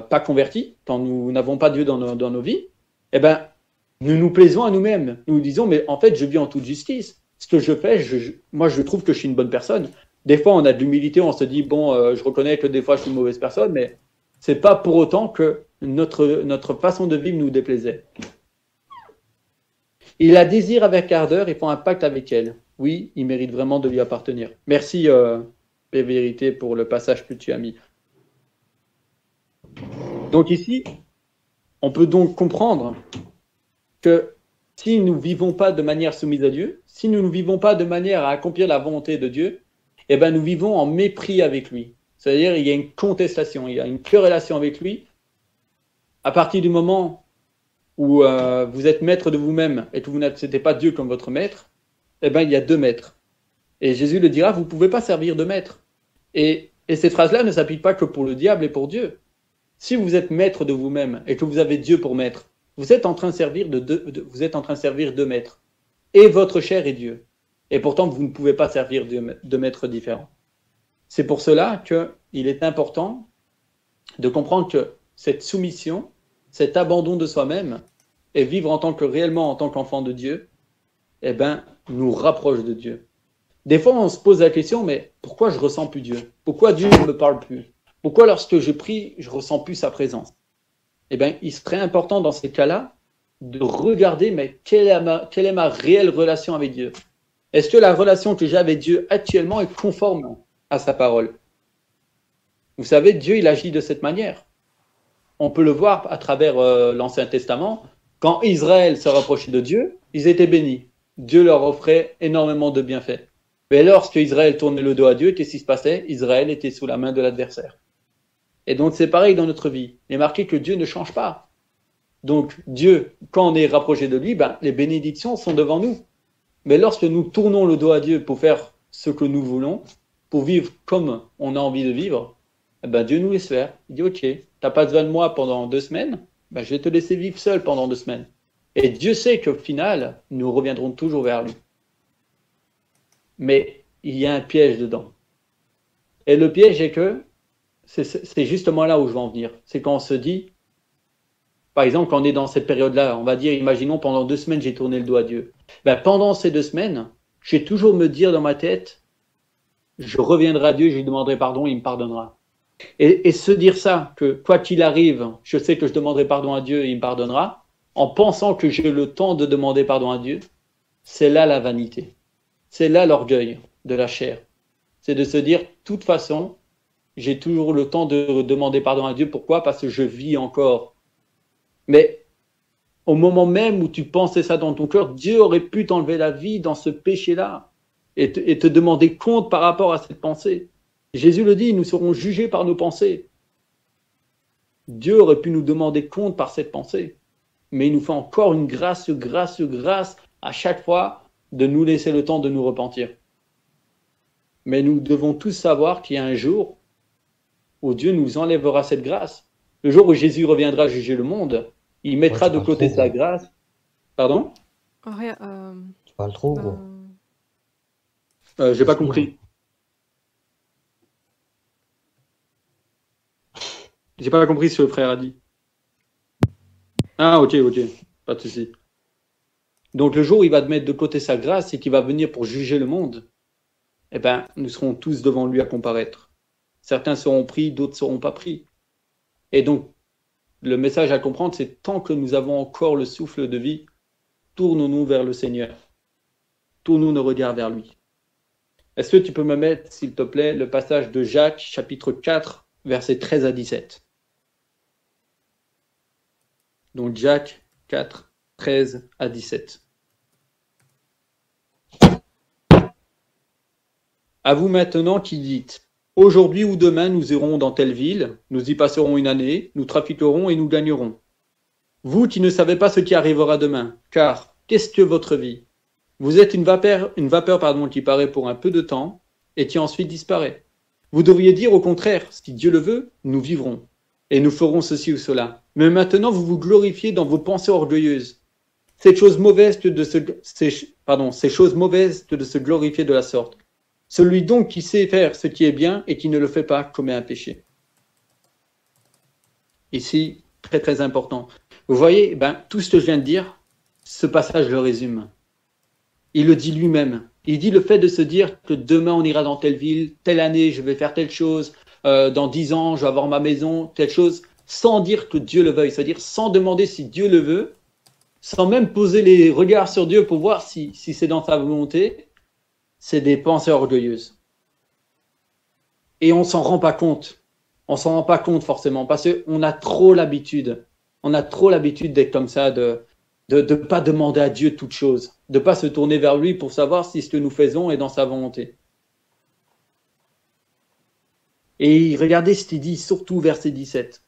pas convertis, quand nous n'avons pas Dieu dans nos vies, nous nous plaisons à nous-mêmes. Nous nous disons, mais en fait, je vis en toute justice. Ce que je fais, moi, je trouve que je suis une bonne personne. Des fois, on a de l'humilité, on se dit, je reconnais que des fois, je suis une mauvaise personne, mais c'est pas pour autant que notre façon de vivre nous déplaisait. Il la désire avec ardeur et font un pacte avec elle. Oui, il mérite vraiment de lui appartenir. Merci, Vérité, pour le passage que tu as mis. Donc ici, on peut donc comprendre que si nous ne vivons pas de manière soumise à Dieu, si nous ne vivons pas de manière à accomplir la volonté de Dieu, eh ben, nous vivons en mépris avec lui. C'est-à-dire, il y a une contestation, il y a une querellation avec lui. À partir du moment où vous êtes maître de vous-même et que vous n'acceptez pas Dieu comme votre maître, eh ben, il y a deux maîtres. Et Jésus le dira, vous ne pouvez pas servir de maître. Et cette phrase-là ne s'applique pas que pour le diable et pour Dieu. Si vous êtes maître de vous-même et que vous avez Dieu pour maître, vous êtes en train de servir vous êtes en train de servir deux maîtres. Et votre chair est Dieu. Et pourtant, vous ne pouvez pas servir de maîtres différents. C'est pour cela qu'il est important de comprendre que cette soumission, cet abandon de soi-même, et vivre réellement en tant qu'enfant de Dieu, eh ben, nous rapproche de Dieu. Des fois, on se pose la question, mais pourquoi je ne ressens plus Dieu? Pourquoi Dieu ne me parle plus? Pourquoi lorsque je prie, je ne ressens plus sa présence? Eh bien, il serait important dans ces cas-là de regarder, mais quelle est ma réelle relation avec Dieu? Est-ce que la relation que j'ai avec Dieu actuellement est conforme à sa parole? Vous savez, Dieu, il agit de cette manière. On peut le voir à travers l'Ancien Testament. Quand Israël se rapprochait de Dieu, ils étaient bénis. Dieu leur offrait énormément de bienfaits. Mais lorsque Israël tournait le dos à Dieu, qu'est-ce qui se passait? Israël était sous la main de l'adversaire. Et donc c'est pareil dans notre vie. Il est marqué que Dieu ne change pas. Donc Dieu, quand on est rapproché de lui, les bénédictions sont devant nous. Mais lorsque nous tournons le dos à Dieu pour faire ce que nous voulons, pour vivre comme on a envie de vivre, Dieu nous laisse faire. Il dit, ok, tu n'as pas besoin de moi pendant 2 semaines, je vais te laisser vivre seul pendant 2 semaines. Et Dieu sait qu'au final, nous reviendrons toujours vers lui. Mais il y a un piège dedans. Et le piège est que, c'est justement là où je veux en venir. C'est quand on se dit, par exemple, quand on est dans cette période-là, on va dire, imaginons pendant 2 semaines, j'ai tourné le dos à Dieu. Pendant ces 2 semaines, je vais toujours me dire dans ma tête, je reviendrai à Dieu, je lui demanderai pardon, il me pardonnera. Et se dire ça, que quoi qu'il arrive, je sais que je demanderai pardon à Dieu et il me pardonnera, en pensant que j'ai le temps de demander pardon à Dieu, c'est là la vanité. C'est là l'orgueil de la chair. C'est de se dire, de toute façon, j'ai toujours le temps de demander pardon à Dieu. Pourquoi? Parce que je vis encore. Mais au moment même où tu pensais ça dans ton cœur, Dieu aurait pu t'enlever la vie dans ce péché-là et te demander compte par rapport à cette pensée. Jésus le dit, nous serons jugés par nos pensées. Dieu aurait pu nous demander compte par cette pensée. Mais il nous fait encore une grâce à chaque fois de nous laisser le temps de nous repentir. Mais nous devons tous savoir qu'il y a un jour où Dieu nous enlèvera cette grâce. Le jour où Jésus reviendra juger le monde, il mettra de côté sa grâce. Pardon? Tu parles trop, gros. J'ai pas compris. J'ai pas compris ce que le frère a dit. Ah, ok, pas de souci. Donc le jour où il va mettre de côté sa grâce et qu'il va venir pour juger le monde, nous serons tous devant lui à comparaître. Certains seront pris, d'autres ne seront pas pris. Et donc, le message à comprendre, c'est tant que nous avons encore le souffle de vie, tournons-nous vers le Seigneur. Tournons nos regards vers lui. Est-ce que tu peux me mettre, s'il te plaît, le passage de Jacques, chapitre 4, versets 13 à 17. Donc Jacques 4, 13 à 17. À vous maintenant qui dites, aujourd'hui ou demain nous irons dans telle ville, nous y passerons une année, nous trafiquerons et nous gagnerons. Vous qui ne savez pas ce qui arrivera demain, car qu'est-ce que votre vie? Vous êtes une vapeur qui paraît pour un peu de temps et qui ensuite disparaît. Vous devriez dire au contraire, si Dieu le veut, nous vivrons et nous ferons ceci ou cela. Mais maintenant vous vous glorifiez dans vos pensées orgueilleuses. C'est chose mauvaise de se glorifier de la sorte. Celui donc qui sait faire ce qui est bien et qui ne le fait pas commet un péché. Ici, très très important. Vous voyez, tout ce que je viens de dire, ce passage le résume. Il le dit lui-même. Il dit le fait de se dire que demain on ira dans telle ville, telle année je vais faire telle chose, dans 10 ans je vais avoir ma maison, telle chose, sans dire que Dieu le veuille, c'est-à-dire sans demander si Dieu le veut, sans même poser les regards sur Dieu pour voir si c'est dans sa volonté, c'est des pensées orgueilleuses. Et on s'en rend pas compte. On s'en rend pas compte forcément, parce qu'on a trop l'habitude. On a trop l'habitude d'être comme ça, de pas demander à Dieu toute chose, de pas se tourner vers lui pour savoir si ce que nous faisons est dans sa volonté. Et regardez ce qu'il dit, surtout verset 17.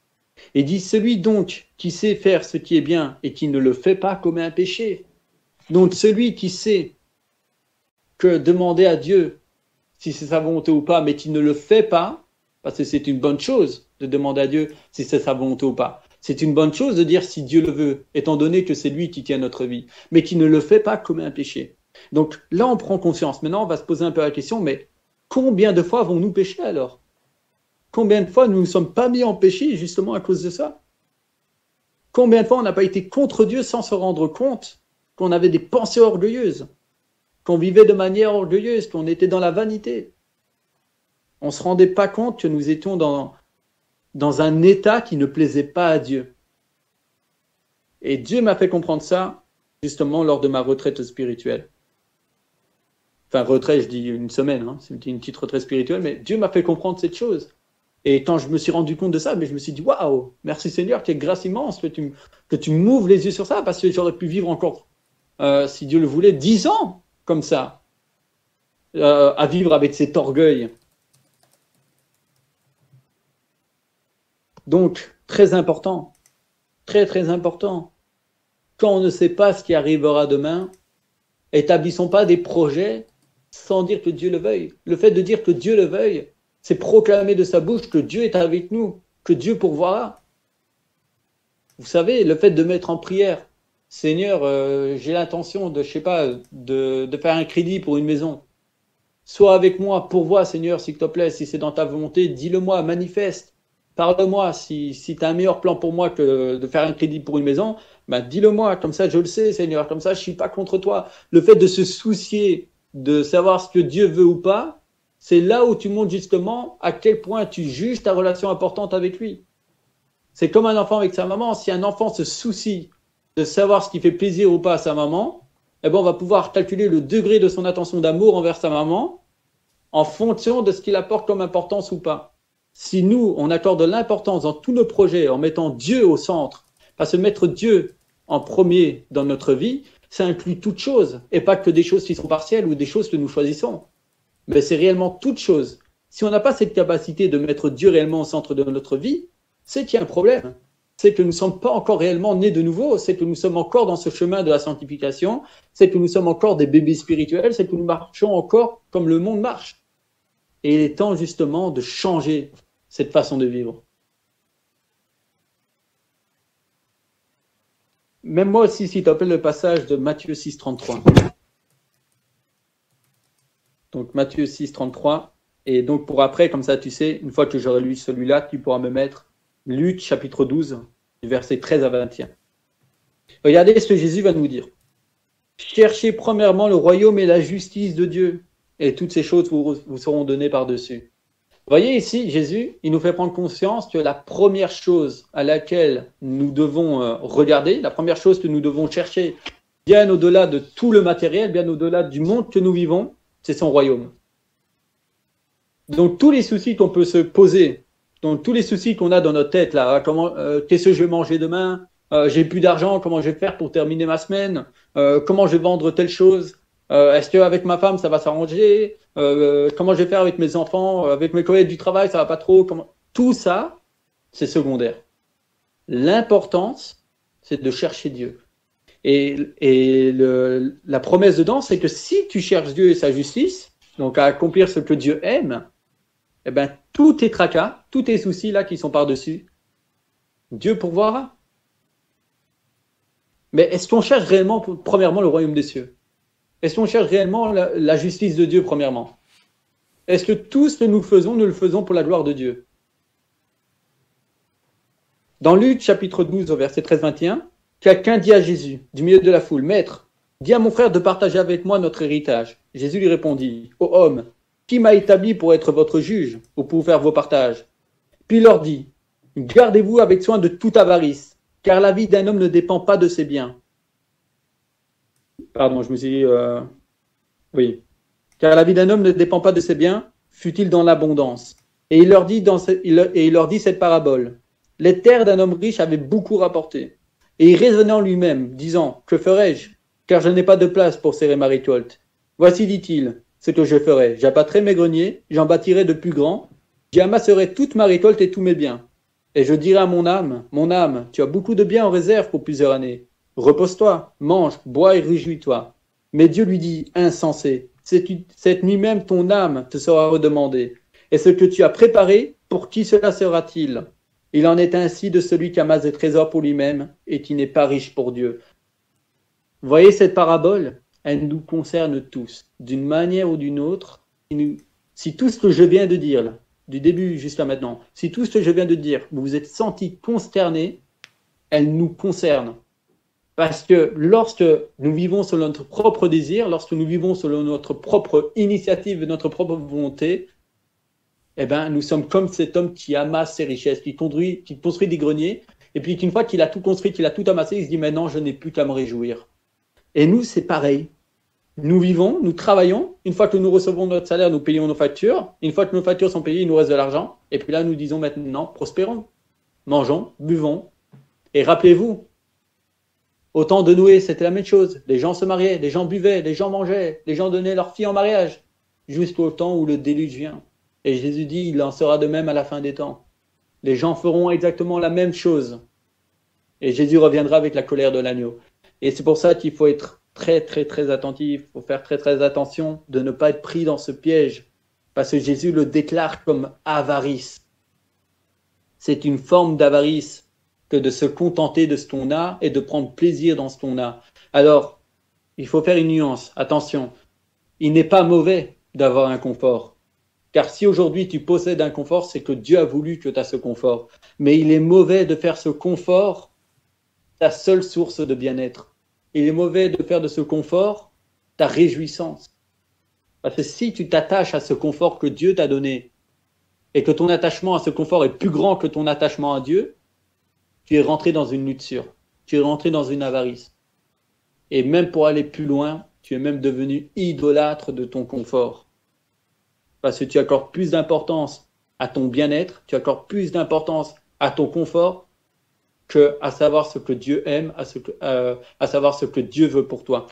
Il dit, celui donc qui sait faire ce qui est bien et qui ne le fait pas commet un péché. Donc celui qui sait que demander à Dieu si c'est sa volonté ou pas, mais qui ne le fait pas, parce que c'est une bonne chose de demander à Dieu si c'est sa volonté ou pas. C'est une bonne chose de dire si Dieu le veut, étant donné que c'est lui qui tient notre vie, mais qui ne le fait pas commet un péché. Donc là, on prend conscience. Maintenant, on va se poser un peu la question, mais combien de fois avons-nous péché alors? Combien de fois nous ne sommes pas mis en péché justement à cause de ça? Combien de fois on n'a pas été contre Dieu sans se rendre compte qu'on avait des pensées orgueilleuses, qu'on vivait de manière orgueilleuse, qu'on était dans la vanité? On ne se rendait pas compte que nous étions dans un état qui ne plaisait pas à Dieu. Et Dieu m'a fait comprendre ça justement lors de ma retraite spirituelle. Enfin, retraite, je dis une semaine, hein, c'est une petite retraite spirituelle, mais Dieu m'a fait comprendre cette chose. Et quand je me suis rendu compte de ça, mais je me suis dit, waouh, merci Seigneur, quelle grâce immense que tu m'ouvres les yeux sur ça, parce que j'aurais pu vivre encore, si Dieu le voulait, 10 ans comme ça, à vivre avec cet orgueil. Donc, très important, très très important, quand on ne sait pas ce qui arrivera demain, établissons pas des projets sans dire que Dieu le veuille. Le fait de dire que Dieu le veuille, c'est proclamer de sa bouche que Dieu est avec nous, que Dieu pourvoira. Vous savez, le fait de mettre en prière, Seigneur, j'ai l'intention de, je sais pas, de faire un crédit pour une maison. Sois avec moi, pourvois, Seigneur, s'il te plaît, si c'est dans ta volonté, dis-le-moi, manifeste. Parle-moi, si tu as un meilleur plan pour moi que de faire un crédit pour une maison, ben dis-le-moi, comme ça je le sais, Seigneur, comme ça je ne suis pas contre toi. Le fait de se soucier de savoir ce que Dieu veut ou pas, c'est là où tu montres justement à quel point tu juges ta relation importante avec lui. C'est comme un enfant avec sa maman. Si un enfant se soucie de savoir ce qui fait plaisir ou pas à sa maman, eh ben on va pouvoir calculer le degré de son attention d'amour envers sa maman en fonction de ce qu'il apporte comme importance ou pas. Si nous, on accorde l'importance dans tous nos projets en mettant Dieu au centre, parce que mettre Dieu en premier dans notre vie, ça inclut toutes choses, et pas que des choses qui sont partielles ou des choses que nous choisissons. Mais c'est réellement toutes choses. Si on n'a pas cette capacité de mettre Dieu réellement au centre de notre vie, c'est qu'il y a un problème. C'est que nous ne sommes pas encore réellement nés de nouveau, c'est que nous sommes encore dans ce chemin de la sanctification, c'est que nous sommes encore des bébés spirituels, c'est que nous marchons encore comme le monde marche. Et il est temps justement de changer cette façon de vivre. Même moi aussi, s'il t'appelle le passage de Matthieu 6, 33. Donc Matthieu 6, 33. Et donc pour après, comme ça tu sais, une fois que j'aurai lu celui-là, tu pourras me mettre Luc chapitre 12, du verset 13 à 21. Regardez ce que Jésus va nous dire. Cherchez premièrement le royaume et la justice de Dieu, et toutes ces choses vous seront données par-dessus. Vous voyez ici, Jésus, il nous fait prendre conscience que la première chose à laquelle nous devons regarder, la première chose que nous devons chercher, bien au-delà de tout le matériel, bien au-delà du monde que nous vivons, c'est son royaume. Donc tous les soucis qu'on peut se poser, donc tous les soucis qu'on a dans notre tête, là, qu'est-ce que je vais manger demain, j'ai plus d'argent, comment je vais faire pour terminer ma semaine, comment je vais vendre telle chose, est-ce qu'avec ma femme ça va s'arranger, comment je vais faire avec mes enfants, avec mes collègues du travail, ça va pas trop, tout ça, c'est secondaire. L'importance, c'est de chercher Dieu. Et la promesse dedans, c'est que si tu cherches Dieu et sa justice, donc à accomplir ce que Dieu aime, eh ben, tous tes tracas, tous tes soucis là qui sont par-dessus, Dieu pourvoira. Mais est-ce qu'on cherche réellement, premièrement, le royaume des cieux? Est-ce qu'on cherche réellement la justice de Dieu, premièrement? Est-ce que tout ce que nous faisons, nous le faisons pour la gloire de Dieu? Dans Luc, chapitre 12, au verset 13-21, quelqu'un dit à Jésus, du milieu de la foule, « Maître, dis à mon frère de partager avec moi notre héritage. » Jésus lui répondit, « Ô homme, qui m'a établi pour être votre juge ou pour faire vos partages? » Puis il leur dit, « Gardez-vous avec soin de toute avarice, car la vie d'un homme ne dépend pas de ses biens. » Pardon, je me suis dit... Oui. « Car la vie d'un homme ne dépend pas de ses biens, fût-il dans l'abondance. » Et il leur dit cette parabole. « Les terres d'un homme riche avaient beaucoup rapporté. Et il raisonnait en lui-même, disant, « Que ferai-je? Car je n'ai pas de place pour serrer ma récolte. Voici, dit-il, ce que je ferai. J'abattrai mes greniers, j'en bâtirai de plus grands, J'y amasserai toute ma récolte et tous mes biens. Et je dirai à mon âme, tu as beaucoup de biens en réserve pour plusieurs années. Repose-toi, mange, bois et réjouis-toi. Mais Dieu lui dit, insensé, cette nuit même ton âme te sera redemandée. Et ce que tu as préparé, pour qui cela sera-t-il? Il en est ainsi de celui qui amasse des trésors pour lui-même et qui n'est pas riche pour Dieu. Vous voyez cette parabole? Elle nous concerne tous, d'une manière ou d'une autre. Si tout ce que je viens de dire, là, du début jusqu'à maintenant, si tout ce que je viens de dire, vous vous êtes senti consterné, elle nous concerne. Parce que lorsque nous vivons selon notre propre désir, lorsque nous vivons selon notre propre initiative et notre propre volonté, eh ben, nous sommes comme cet homme qui amasse ses richesses, qui construit des greniers, et puis qu'une fois qu'il a tout construit, qu'il a tout amassé, il se dit maintenant je n'ai plus qu'à me réjouir. Et nous, c'est pareil. Nous vivons, nous travaillons. Une fois que nous recevons notre salaire, nous payons nos factures. Une fois que nos factures sont payées, il nous reste de l'argent. Et puis là, nous disons maintenant, prospérons, mangeons, buvons. Et rappelez-vous, au temps de Noé, c'était la même chose. Les gens se mariaient, les gens buvaient, les gens mangeaient, les gens donnaient leurs filles en mariage, jusqu'au temps où le déluge vient. Et Jésus dit, il en sera de même à la fin des temps. Les gens feront exactement la même chose. Et Jésus reviendra avec la colère de l'agneau. Et c'est pour ça qu'il faut être très, très, très attentif. Il faut faire très, très attention de ne pas être pris dans ce piège. Parce que Jésus le déclare comme avarice. C'est une forme d'avarice que de se contenter de ce qu'on a et de prendre plaisir dans ce qu'on a. Alors, il faut faire une nuance. Attention, il n'est pas mauvais d'avoir un confort. Car si aujourd'hui tu possèdes un confort, c'est que Dieu a voulu que tu aies ce confort. Mais il est mauvais de faire ce confort ta seule source de bien-être. Il est mauvais de faire de ce confort ta réjouissance. Parce que si tu t'attaches à ce confort que Dieu t'a donné et que ton attachement à ce confort est plus grand que ton attachement à Dieu, tu es rentré dans une luxure, tu es rentré dans une avarice. Et même pour aller plus loin, tu es même devenu idolâtre de ton confort. Parce que tu accordes plus d'importance à ton bien-être, tu accordes plus d'importance à ton confort qu'à savoir ce que Dieu aime, à savoir ce que Dieu veut pour toi.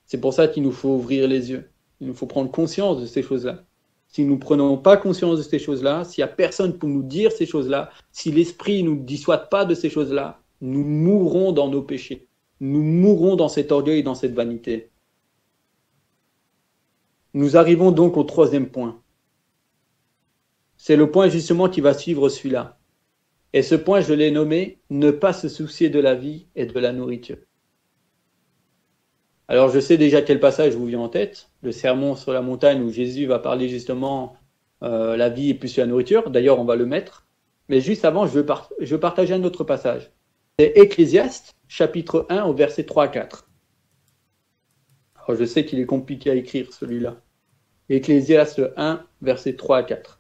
C'est pour ça qu'il nous faut ouvrir les yeux. Il nous faut prendre conscience de ces choses-là. Si nous ne prenons pas conscience de ces choses-là, s'il n'y a personne pour nous dire ces choses-là, si l'Esprit ne nous dissuade pas de ces choses-là, nous mourrons dans nos péchés. Nous mourrons dans cet orgueil et dans cette vanité. Nous arrivons donc au troisième point. C'est le point justement qui va suivre celui-là. Et ce point, je l'ai nommé « Ne pas se soucier de la vie et de la nourriture ». Alors, je sais déjà quel passage vous vient en tête, le sermon sur la montagne où Jésus va parler justement la vie et plus la nourriture. D'ailleurs, on va le mettre. Mais juste avant, je veux partager un autre passage. C'est Ecclésiaste, chapitre 1, au verset 3 à 4. Alors, je sais qu'il est compliqué à écrire, celui-là. Ecclésiaste 1, verset 3 à 4.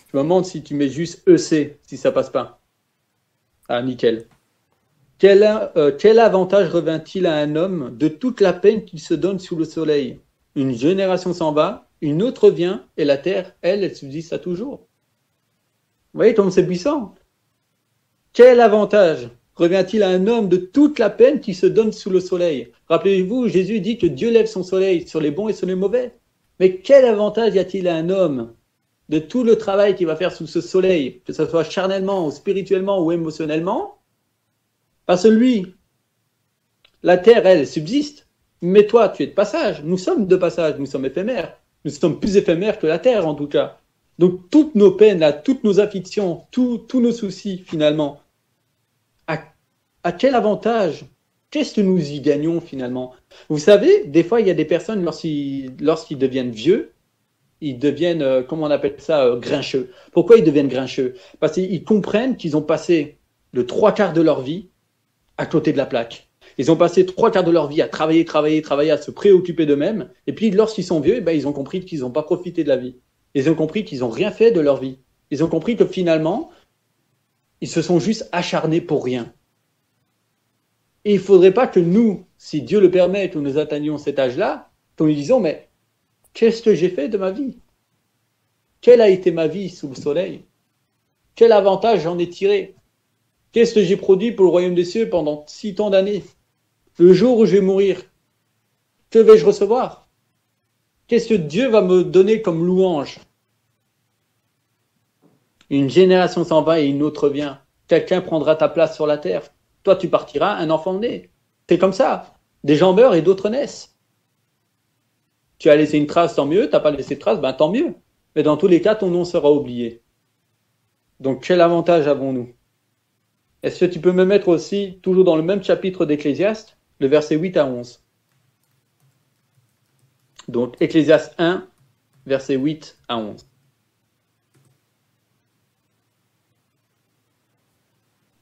Je me demande si tu mets juste EC, si ça passe pas. Ah, nickel. Quel avantage revint-il à un homme de toute la peine qu'il se donne sous le soleil? Une génération s'en va, une autre vient, et la terre, elle subsiste à toujours. Vous voyez comme c'est puissant? Quel avantage revient-il à un homme de toute la peine qui se donne sous le soleil? Rappelez-vous, Jésus dit que Dieu lève son soleil sur les bons et sur les mauvais. Mais quel avantage y a-t-il à un homme de tout le travail qu'il va faire sous ce soleil, que ce soit charnellement, ou spirituellement ou émotionnellement? Parce que lui, la terre, elle subsiste, mais toi, tu es de passage. Nous sommes de passage, nous sommes éphémères. Nous sommes plus éphémères que la terre, en tout cas. Donc, toutes nos peines, là, toutes nos afflictions, tous nos soucis, finalement, à quel avantage? Qu'est-ce que nous y gagnons, finalement? Vous savez, des fois, il y a des personnes, lorsqu'ils deviennent vieux, ils deviennent, comment on appelle ça, grincheux. Pourquoi ils deviennent grincheux? Parce qu'ils comprennent qu'ils ont passé le 3/4 de leur vie à côté de la plaque. Ils ont passé 3/4 de leur vie à travailler, à se préoccuper d'eux-mêmes. Et puis, lorsqu'ils sont vieux, ils ont compris qu'ils n'ont pas profité de la vie. Ils ont compris qu'ils n'ont rien fait de leur vie. Ils ont compris que finalement, ils se sont juste acharnés pour rien. Et il ne faudrait pas que nous, si Dieu le permet, que nous atteignions cet âge-là, que nous disions, mais qu'est-ce que j'ai fait de ma vie? Quelle a été ma vie sous le soleil? Quel avantage j'en ai tiré? Qu'est-ce que j'ai produit pour le royaume des cieux pendant si tant d'années? Le jour où je vais mourir, que vais-je recevoir? Qu'est-ce que Dieu va me donner comme louange? Une génération s'en va et une autre vient. Quelqu'un prendra ta place sur la terre. Toi, tu partiras, un enfant né. C'est comme ça. Des gens meurent et d'autres naissent. Tu as laissé une trace, tant mieux. Tu n'as pas laissé de trace, ben tant mieux. Mais dans tous les cas, ton nom sera oublié. Donc, quel avantage avons-nous? Est-ce que tu peux me mettre aussi, toujours dans le même chapitre d'Ecclésiaste, le verset 8 à 11? Donc, Ecclésiaste 1, verset 8 à 11.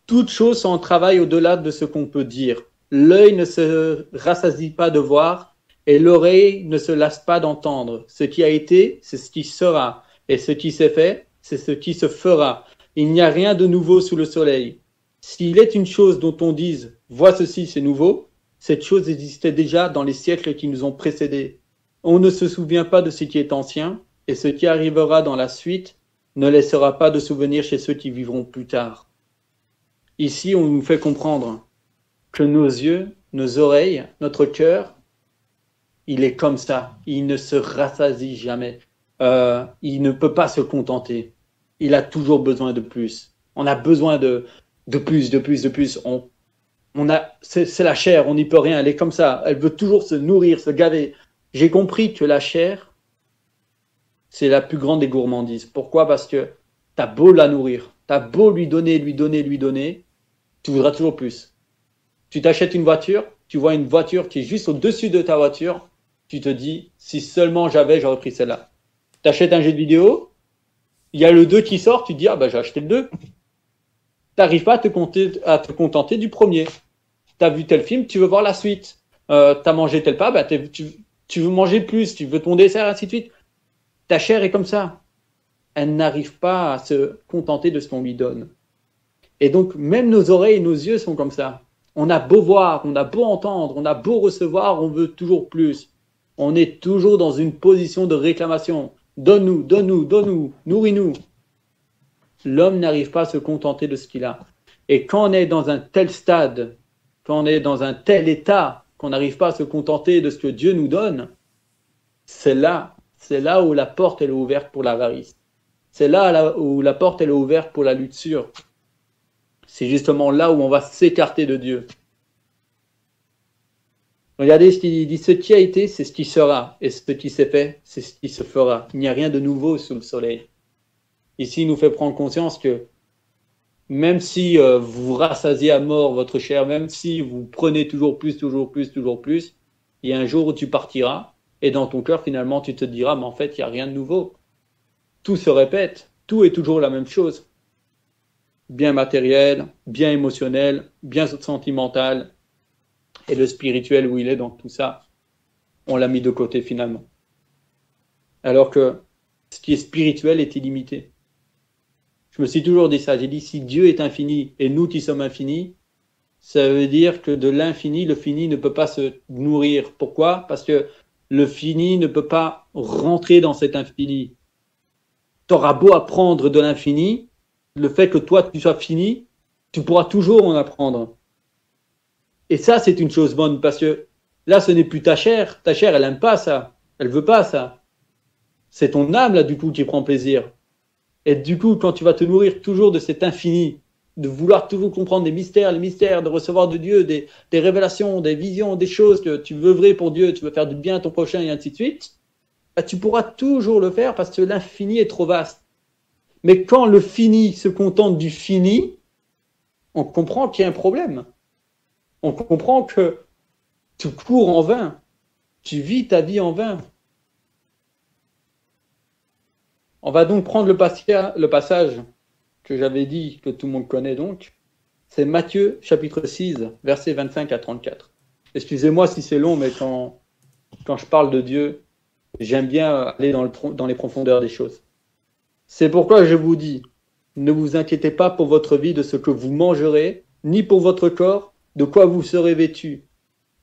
Toutes choses sont en travail au-delà de ce qu'on peut dire. L'œil ne se rassasie pas de voir et l'oreille ne se lasse pas d'entendre. Ce qui a été, c'est ce qui sera. Et ce qui s'est fait, c'est ce qui se fera. Il n'y a rien de nouveau sous le soleil. S'il est une chose dont on dise « vois ceci, c'est nouveau », cette chose existait déjà dans les siècles qui nous ont précédés. On ne se souvient pas de ce qui est ancien, et ce qui arrivera dans la suite ne laissera pas de souvenir chez ceux qui vivront plus tard. Ici, on nous fait comprendre que nos yeux, nos oreilles, notre cœur, il est comme ça. Il ne se rassasie jamais. Il ne peut pas se contenter. Il a toujours besoin de plus. On a besoin de plus. C'est la chair, on n'y peut rien. Elle est comme ça. Elle veut toujours se nourrir, se gaver. J'ai compris que la chair, c'est la plus grande des gourmandises. Pourquoi? Parce que t'as beau la nourrir, t'as beau lui donner, tu voudras toujours plus. Tu t'achètes une voiture, tu vois une voiture qui est juste au-dessus de ta voiture, tu te dis, si seulement j'aurais pris celle-là. Tu achètes un jeu de vidéo, il y a le 2 qui sort, tu te dis, ah ben j'ai acheté le 2. Tu n'arrives pas à te contenter du premier. Tu as vu tel film, tu veux voir la suite. Tu as mangé tel pas, ben tu veux manger plus, tu veux ton dessert, ainsi de suite. Ta chair est comme ça. Elle n'arrive pas à se contenter de ce qu'on lui donne. Et donc, même nos oreilles et nos yeux sont comme ça. On a beau voir, on a beau entendre, on a beau recevoir, on veut toujours plus. On est toujours dans une position de réclamation. Donne-nous, donne-nous, donne-nous, nourris-nous. L'homme n'arrive pas à se contenter de ce qu'il a. Et quand on est dans un tel stade, quand on est dans un tel état, qu'on n'arrive pas à se contenter de ce que Dieu nous donne, c'est là où la porte elle est ouverte pour l'avarice. C'est là où la porte elle est ouverte pour la luxure. C'est justement là où on va s'écarter de Dieu. Regardez ce qu'il dit, ce qui a été, c'est ce qui sera, et ce qui s'est fait, c'est ce qui se fera. Il n'y a rien de nouveau sous le soleil. Ici, il nous fait prendre conscience que même si vous rassasiez à mort votre chair, même si vous prenez toujours plus, il y a un jour où tu partiras, et dans ton cœur, finalement, tu te diras, mais en fait, il n'y a rien de nouveau. Tout se répète, tout est toujours la même chose. Bien matériel, bien émotionnel, bien sentimental, et le spirituel où il est dans tout ça, on l'a mis de côté finalement. Alors que ce qui est spirituel est illimité. Je me suis toujours dit ça, j'ai dit si Dieu est infini et nous qui sommes infinis, ça veut dire que de l'infini, le fini ne peut pas se nourrir. Pourquoi? Parce que le fini ne peut pas rentrer dans cet infini. Tu auras beau apprendre de l'infini, le fait que toi tu sois fini, tu pourras toujours en apprendre. Et ça, c'est une chose bonne, parce que là, ce n'est plus ta chair, elle aime pas ça, elle veut pas ça. C'est ton âme, là, du coup, qui prend plaisir. Et du coup, quand tu vas te nourrir toujours de cet infini, de vouloir toujours comprendre les mystères, de recevoir de Dieu des révélations, des visions, des choses que tu veux œuvrer pour Dieu, tu veux faire du bien à ton prochain, et ainsi de suite, bah, tu pourras toujours le faire parce que l'infini est trop vaste. Mais quand le fini se contente du fini, on comprend qu'il y a un problème. On comprend que tu cours en vain. Tu vis ta vie en vain. On va donc prendre le passage que j'avais dit, que tout le monde connaît donc. C'est Matthieu, chapitre 6, versets 25 à 34. Excusez-moi si c'est long, mais quand je parle de Dieu, j'aime bien aller dans les profondeurs des choses. C'est pourquoi je vous dis, ne vous inquiétez pas pour votre vie de ce que vous mangerez, ni pour votre corps, de quoi vous serez vêtus.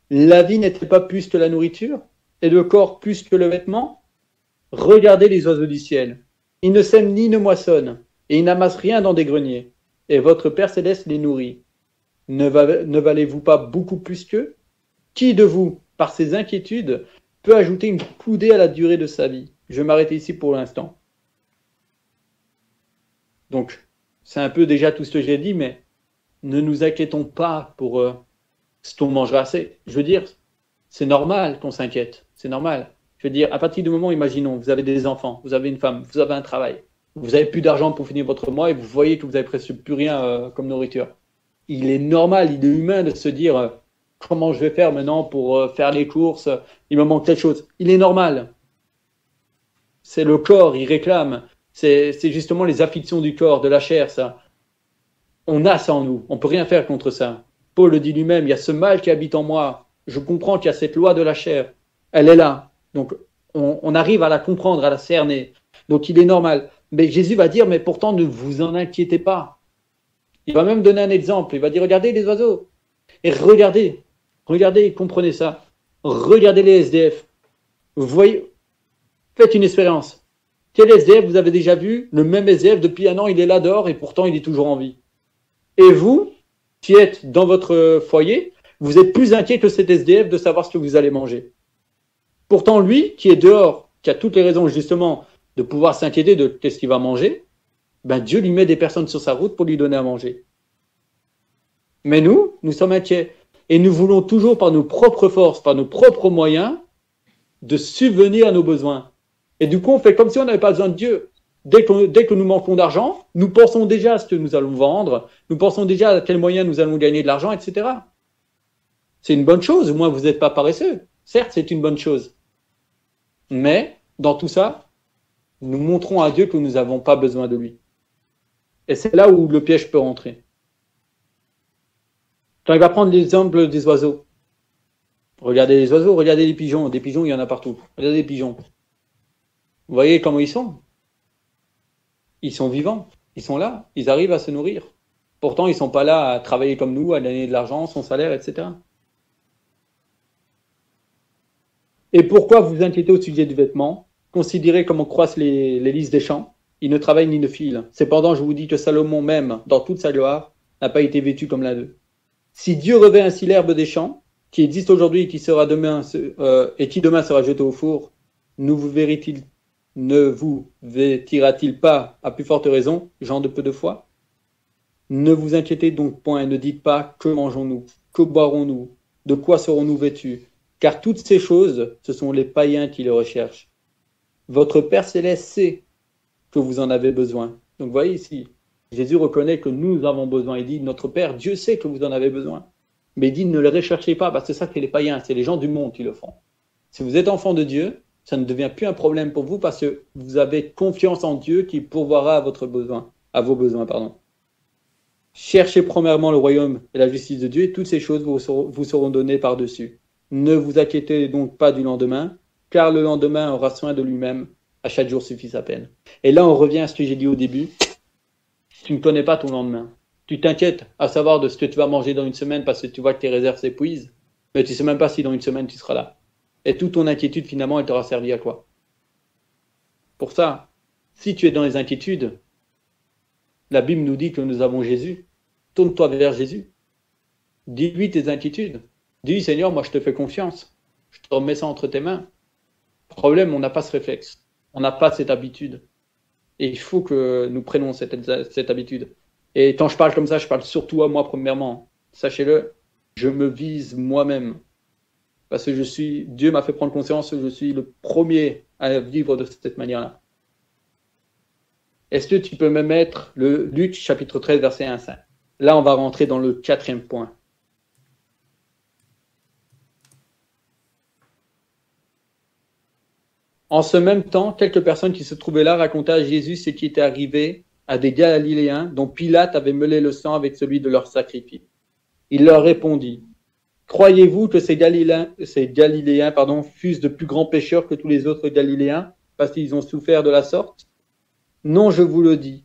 La vie n'est-elle pas plus que la nourriture, et le corps plus que le vêtement? Regardez les oiseaux du ciel. Ils ne sèment ni ne moissonnent, et ils n'amassent rien dans des greniers, et votre Père céleste les nourrit. Ne valez-vous pas beaucoup plus qu'eux? Qui de vous, par ses inquiétudes, peut ajouter une coudée à la durée de sa vie? Je vais m'arrêter ici pour l'instant. Donc, c'est un peu déjà tout ce que j'ai dit, mais ne nous inquiétons pas pour ce qu'on mangera. Je veux dire, c'est normal qu'on s'inquiète. C'est normal. Je veux dire, à partir du moment, imaginons, vous avez des enfants, vous avez une femme, vous avez un travail, vous n'avez plus d'argent pour finir votre mois et vous voyez que vous n'avez presque plus rien comme nourriture. Il est normal, il est humain de se dire comment je vais faire maintenant pour faire les courses, il me manque quelque chose. Il est normal. C'est le corps, il réclame. C'est justement les afflictions du corps, de la chair, ça. On a ça en nous, on ne peut rien faire contre ça. Paul le dit lui-même, il y a ce mal qui habite en moi. Je comprends qu'il y a cette loi de la chair. Elle est là. Donc, on arrive à la comprendre, à la cerner. Donc, il est normal. Mais Jésus va dire, mais pourtant, ne vous en inquiétez pas. Il va même donner un exemple. Il va dire, regardez les oiseaux. Et regardez, comprenez ça. Regardez les SDF. Vous voyez, faites une expérience. Quel SDF vous avez déjà vu? Le même SDF, depuis un an, il est là dehors et pourtant, il est toujours en vie. Et vous, qui êtes dans votre foyer, vous êtes plus inquiet que cet SDF de savoir ce que vous allez manger. Pourtant, lui, qui est dehors, qui a toutes les raisons justement de pouvoir s'inquiéter de qu'est-ce qu'il va manger, ben Dieu lui met des personnes sur sa route pour lui donner à manger. Mais nous sommes inquiets. Et nous voulons toujours, par nos propres forces, par nos propres moyens, de subvenir à nos besoins. Et du coup, on fait comme si on n'avait pas besoin de Dieu. Dès que nous manquons d'argent, nous pensons déjà à ce que nous allons vendre, nous pensons déjà à quels moyens nous allons gagner de l'argent, etc. C'est une bonne chose, au moins vous n'êtes pas paresseux. Certes, c'est une bonne chose. Mais, dans tout ça, nous montrons à Dieu que nous n'avons pas besoin de lui. Et c'est là où le piège peut rentrer. Quand il va prendre l'exemple des oiseaux, regardez les oiseaux, regardez les pigeons. Des pigeons, il y en a partout. Regardez les pigeons. Vous voyez comment ils sont? Ils sont vivants. Ils sont là. Ils arrivent à se nourrir. Pourtant, ils ne sont pas là à travailler comme nous, à gagner de l'argent, son salaire, etc. Et pourquoi vous inquiétez au sujet du vêtement? Considérez comment croissent les lys des champs. Ils ne travaillent ni ne filent. Cependant, je vous dis que Salomon même, dans toute sa gloire, n'a pas été vêtu comme l'un d'eux. Si Dieu revêt ainsi l'herbe des champs, qui existe aujourd'hui et qui sera demain, qui demain sera jeté au four, ne vous vêtira-t-il pas à plus forte raison, gens de peu de foi? Ne vous inquiétez donc point et ne dites pas que mangeons-nous, que boirons-nous, de quoi serons-nous vêtus, car toutes ces choses, ce sont les païens qui les recherchent. Votre Père Céleste sait que vous en avez besoin. Donc vous voyez ici, Jésus reconnaît que nous avons besoin. Il dit, notre Père, Dieu sait que vous en avez besoin. Mais il dit, ne le recherchez pas, parce que c'est ça que les païens, c'est les gens du monde qui le font. Si vous êtes enfant de Dieu, ça ne devient plus un problème pour vous parce que vous avez confiance en Dieu qui pourvoira à vos besoins. Cherchez premièrement le royaume et la justice de Dieu et toutes ces choses vous seront données par-dessus. Ne vous inquiétez donc pas du lendemain, car le lendemain aura soin de lui-même. À chaque jour suffit sa peine. Et là, on revient à ce que j'ai dit au début. Tu ne connais pas ton lendemain. Tu t'inquiètes à savoir de ce que tu vas manger dans une semaine parce que tu vois que tes réserves s'épuisent, mais tu ne sais même pas si dans une semaine tu seras là. Et toute ton inquiétude, finalement, elle t'aura servi à quoi? Pour ça, si tu es dans les inquiétudes, la Bible nous dit que nous avons Jésus. Tourne-toi vers Jésus. Dis-lui tes inquiétudes. Dis, Seigneur, moi je te fais confiance. Je te remets ça entre tes mains. Problème, on n'a pas ce réflexe. On n'a pas cette habitude. Et il faut que nous prenions cette habitude. Et quand je parle comme ça, je parle surtout à moi premièrement. Sachez-le, je me vise moi-même. Parce que Dieu m'a fait prendre conscience que je suis le premier à vivre de cette manière-là. Est-ce que tu peux me mettre le Luc chapitre 13, verset 1 à 5? Là, on va rentrer dans le 4e point. En ce même temps, quelques personnes qui se trouvaient là racontaient à Jésus ce qui était arrivé à des Galiléens dont Pilate avait mêlé le sang avec celui de leur sacrifice. Il leur répondit, « Croyez-vous que ces Galiléens fussent de plus grands pécheurs que tous les autres Galiléens parce qu'ils ont souffert de la sorte? Non, je vous le dis.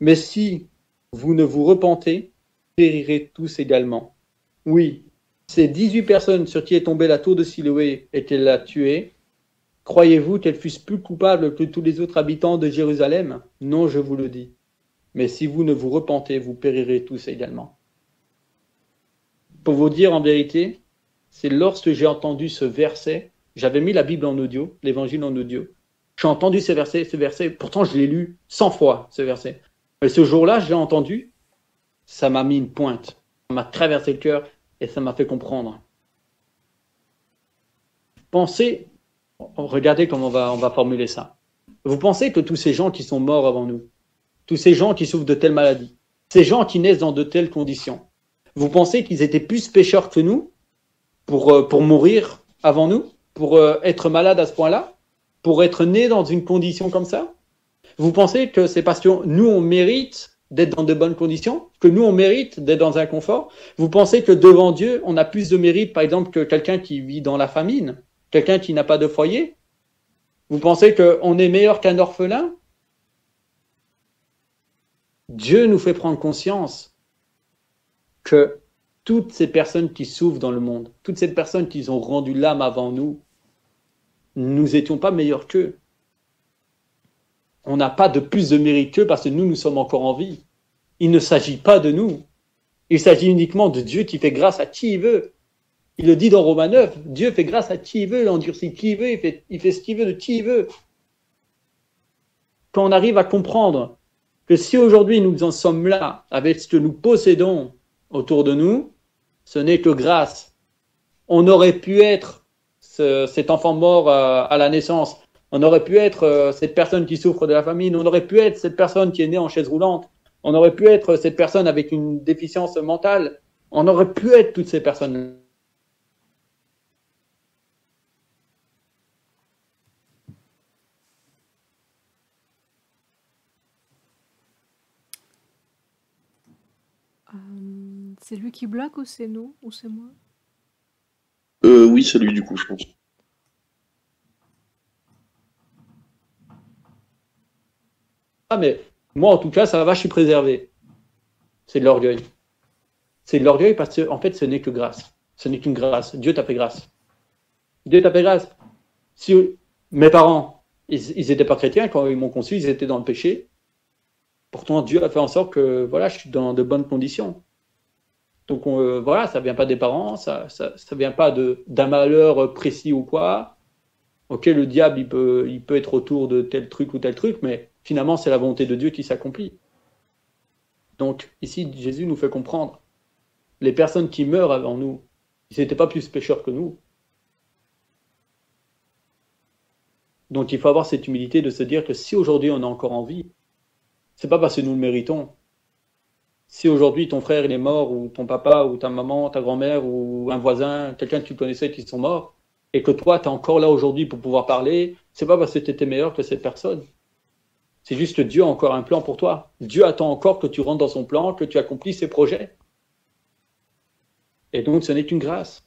Mais si vous ne vous repentez, périrez tous également. Oui, ces 18 personnes sur qui est tombée la tour de Siloé et qu'elle a tué, croyez-vous qu'elles fussent plus coupables que tous les autres habitants de Jérusalem? Non, je vous le dis. Mais si vous ne vous repentez, vous périrez tous également. Pour vous dire en vérité, c'est lorsque j'ai entendu ce verset, j'avais mis la Bible en audio, l'évangile en audio. J'ai entendu ce verset, pourtant je l'ai lu 100 fois, ce verset. Mais ce jour-là, je l'ai entendu, ça m'a mis une pointe, ça m'a traversé le cœur et ça m'a fait comprendre. Pensez, regardez comment on va formuler ça. Vous pensez que tous ces gens qui sont morts avant nous, tous ces gens qui souffrent de telles maladies, ces gens qui naissent dans de telles conditions, vous pensez qu'ils étaient plus pécheurs que nous pour mourir avant nous, pour être malades à ce point-là, pour être nés dans une condition comme ça? Vous pensez que c'est parce que nous, on mérite d'être dans de bonnes conditions, que nous, on mérite d'être dans un confort? Vous pensez que devant Dieu, on a plus de mérite, par exemple, que quelqu'un qui vit dans la famine, quelqu'un qui n'a pas de foyer? Vous pensez qu'on est meilleur qu'un orphelin? Dieu nous fait prendre conscience que toutes ces personnes qui souffrent dans le monde, toutes ces personnes qui ont rendu l'âme avant nous, nous n'étions pas meilleurs qu'eux. On n'a pas de plus de mérite qu'eux parce que nous sommes encore en vie. Il ne s'agit pas de nous. Il s'agit uniquement de Dieu qui fait grâce à qui il veut. Il le dit dans Romains 9, Dieu fait grâce à qui il veut, il endurcit qui il veut, il fait ce qu'il veut de qui il veut. Quand on arrive à comprendre que si aujourd'hui nous en sommes là, avec ce que nous possédons autour de nous, ce n'est que grâce. On aurait pu être cet enfant mort à la naissance, on aurait pu être cette personne qui souffre de la famine, on aurait pu être cette personne qui est née en chaise roulante, on aurait pu être cette personne avec une déficience mentale, on aurait pu être toutes ces personnes. C'est lui qui bloque ou c'est nous ou c'est moi? Oui, c'est lui du coup, je pense. Ah mais moi en tout cas ça va, je suis préservé. C'est de l'orgueil. C'est de l'orgueil parce que en fait ce n'est que grâce. Ce n'est qu'une grâce. Dieu t'a fait grâce. Dieu t'a fait grâce. Si mes parents, ils n'étaient pas chrétiens quand ils m'ont conçu, ils étaient dans le péché. Pourtant Dieu a fait en sorte que voilà, je suis dans de bonnes conditions. Donc voilà, ça vient pas des parents, ça vient pas d'un malheur précis ou quoi. Ok, le diable il peut être autour de tel truc ou tel truc, mais finalement c'est la volonté de Dieu qui s'accomplit. Donc ici Jésus nous fait comprendre, les personnes qui meurent avant nous, ils n'étaient pas plus pécheurs que nous. Donc il faut avoir cette humilité de se dire que si aujourd'hui on est encore en vie, c'est pas parce que nous le méritons. Si aujourd'hui ton frère il est mort, ou ton papa, ou ta maman, ta grand-mère, ou un voisin, quelqu'un que tu connaissais qui sont morts, et que toi tu es encore là aujourd'hui pour pouvoir parler, c'est pas parce que tu étais meilleur que cette personne. C'est juste que Dieu a encore un plan pour toi. Dieu attend encore que tu rentres dans son plan, que tu accomplisses ses projets. Et donc ce n'est qu'une grâce.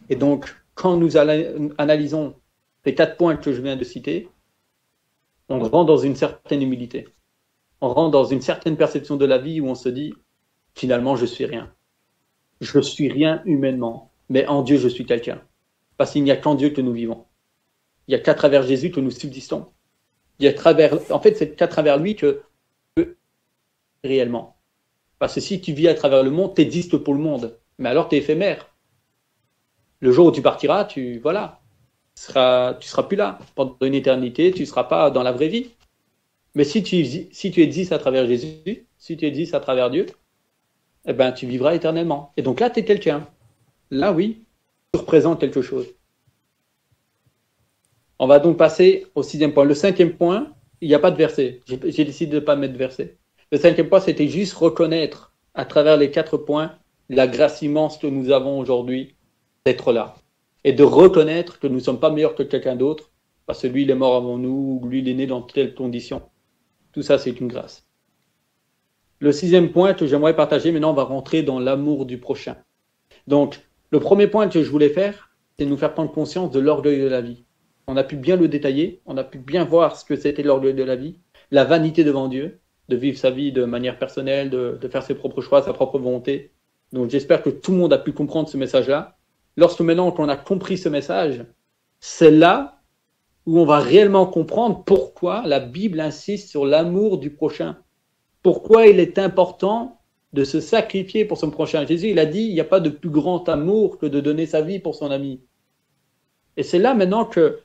Et donc quand nous analysons les 4 points que je viens de citer, on rentre dans une certaine humilité. On rentre dans une certaine perception de la vie où on se dit, finalement, je suis rien. Je suis rien humainement, mais en Dieu, je suis quelqu'un. Parce qu'il n'y a qu'en Dieu que nous vivons. Il n'y a qu'à travers Jésus que nous subsistons. En fait, c'est qu'à travers lui que réellement. Parce que si tu vis à travers le monde, tu existes pour le monde. Mais alors, tu es éphémère. Le jour où tu partiras, tu seras plus là. Pendant une éternité, tu ne seras pas dans la vraie vie. Mais si tu existes à travers Jésus, si tu existes à travers Dieu, eh ben, tu vivras éternellement. Et donc là, tu es quelqu'un. Là, oui, tu représentes quelque chose. On va donc passer au 6e point. Le 5e point, il n'y a pas de verset. J'ai décidé de ne pas mettre de verset. Le 5e point, c'était juste reconnaître, à travers les 4 points, la grâce immense que nous avons aujourd'hui d'être là. Et de reconnaître que nous ne sommes pas meilleurs que quelqu'un d'autre, parce que lui, il est mort avant nous, ou lui, il est né dans telle condition. Tout ça, c'est une grâce. Le 6e point que j'aimerais partager, maintenant, on va rentrer dans l'amour du prochain. Donc, le premier point que je voulais faire, c'est nous faire prendre conscience de l'orgueil de la vie. On a pu bien le détailler, on a pu bien voir ce que c'était l'orgueil de la vie, la vanité devant Dieu, de vivre sa vie de manière personnelle, de faire ses propres choix, sa propre volonté. Donc, j'espère que tout le monde a pu comprendre ce message-là. Lorsque maintenant qu'on a compris ce message, c'est là où on va réellement comprendre pourquoi la Bible insiste sur l'amour du prochain. Pourquoi il est important de se sacrifier pour son prochain. Jésus, il a dit, il n'y a pas de plus grand amour que de donner sa vie pour son ami. Et c'est là maintenant que,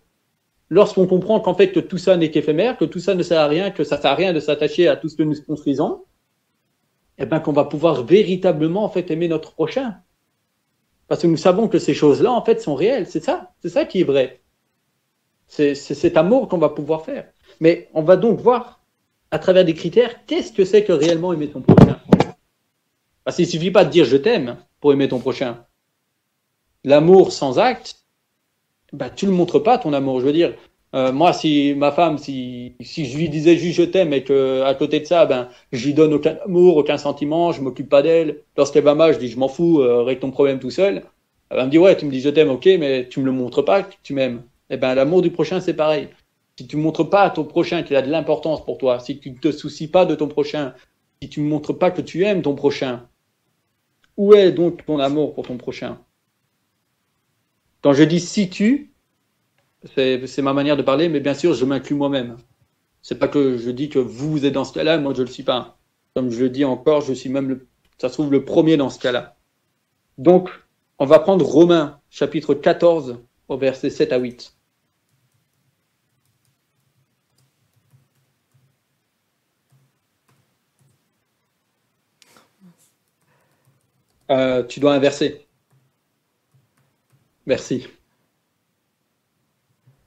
lorsqu'on comprend qu'en fait que tout ça n'est qu'éphémère, que tout ça ne sert à rien, que ça ne sert à rien de s'attacher à tout ce que nous construisons, eh ben qu'on va pouvoir véritablement en fait aimer notre prochain. Parce que nous savons que ces choses-là en fait sont réelles, c'est ça qui est vrai. C'est cet amour qu'on va pouvoir faire. Mais on va donc voir à travers des critères, qu'est-ce que c'est que réellement aimer ton prochain? Parce qu'il ne suffit pas de dire je t'aime pour aimer ton prochain. L'amour sans acte, bah, tu ne le montres pas ton amour. Je veux dire, moi, si ma femme, si je lui disais juste je t'aime et qu'à côté de ça, ben, je lui donne aucun amour, aucun sentiment, je m'occupe pas d'elle. Lorsqu'elle va mal, je dis je m'en fous, règle ton problème tout seul. Elle va me dire ouais, tu me dis je t'aime, ok, mais tu me le montres pas que tu m'aimes. Eh ben, l'amour du prochain, c'est pareil. Si tu ne montres pas à ton prochain qu'il a de l'importance pour toi, si tu ne te soucies pas de ton prochain, si tu ne montres pas que tu aimes ton prochain, où est donc ton amour pour ton prochain? Quand je dis si tu, c'est ma manière de parler, mais bien sûr, je m'inclus moi-même. C'est pas que je dis que vous êtes dans ce cas-là, moi je le suis pas. Comme je le dis encore, je suis même, ça se trouve, le premier dans ce cas-là. Donc, on va prendre Romains, chapitre 14, au verset 7 à 8. Tu dois inverser. Merci.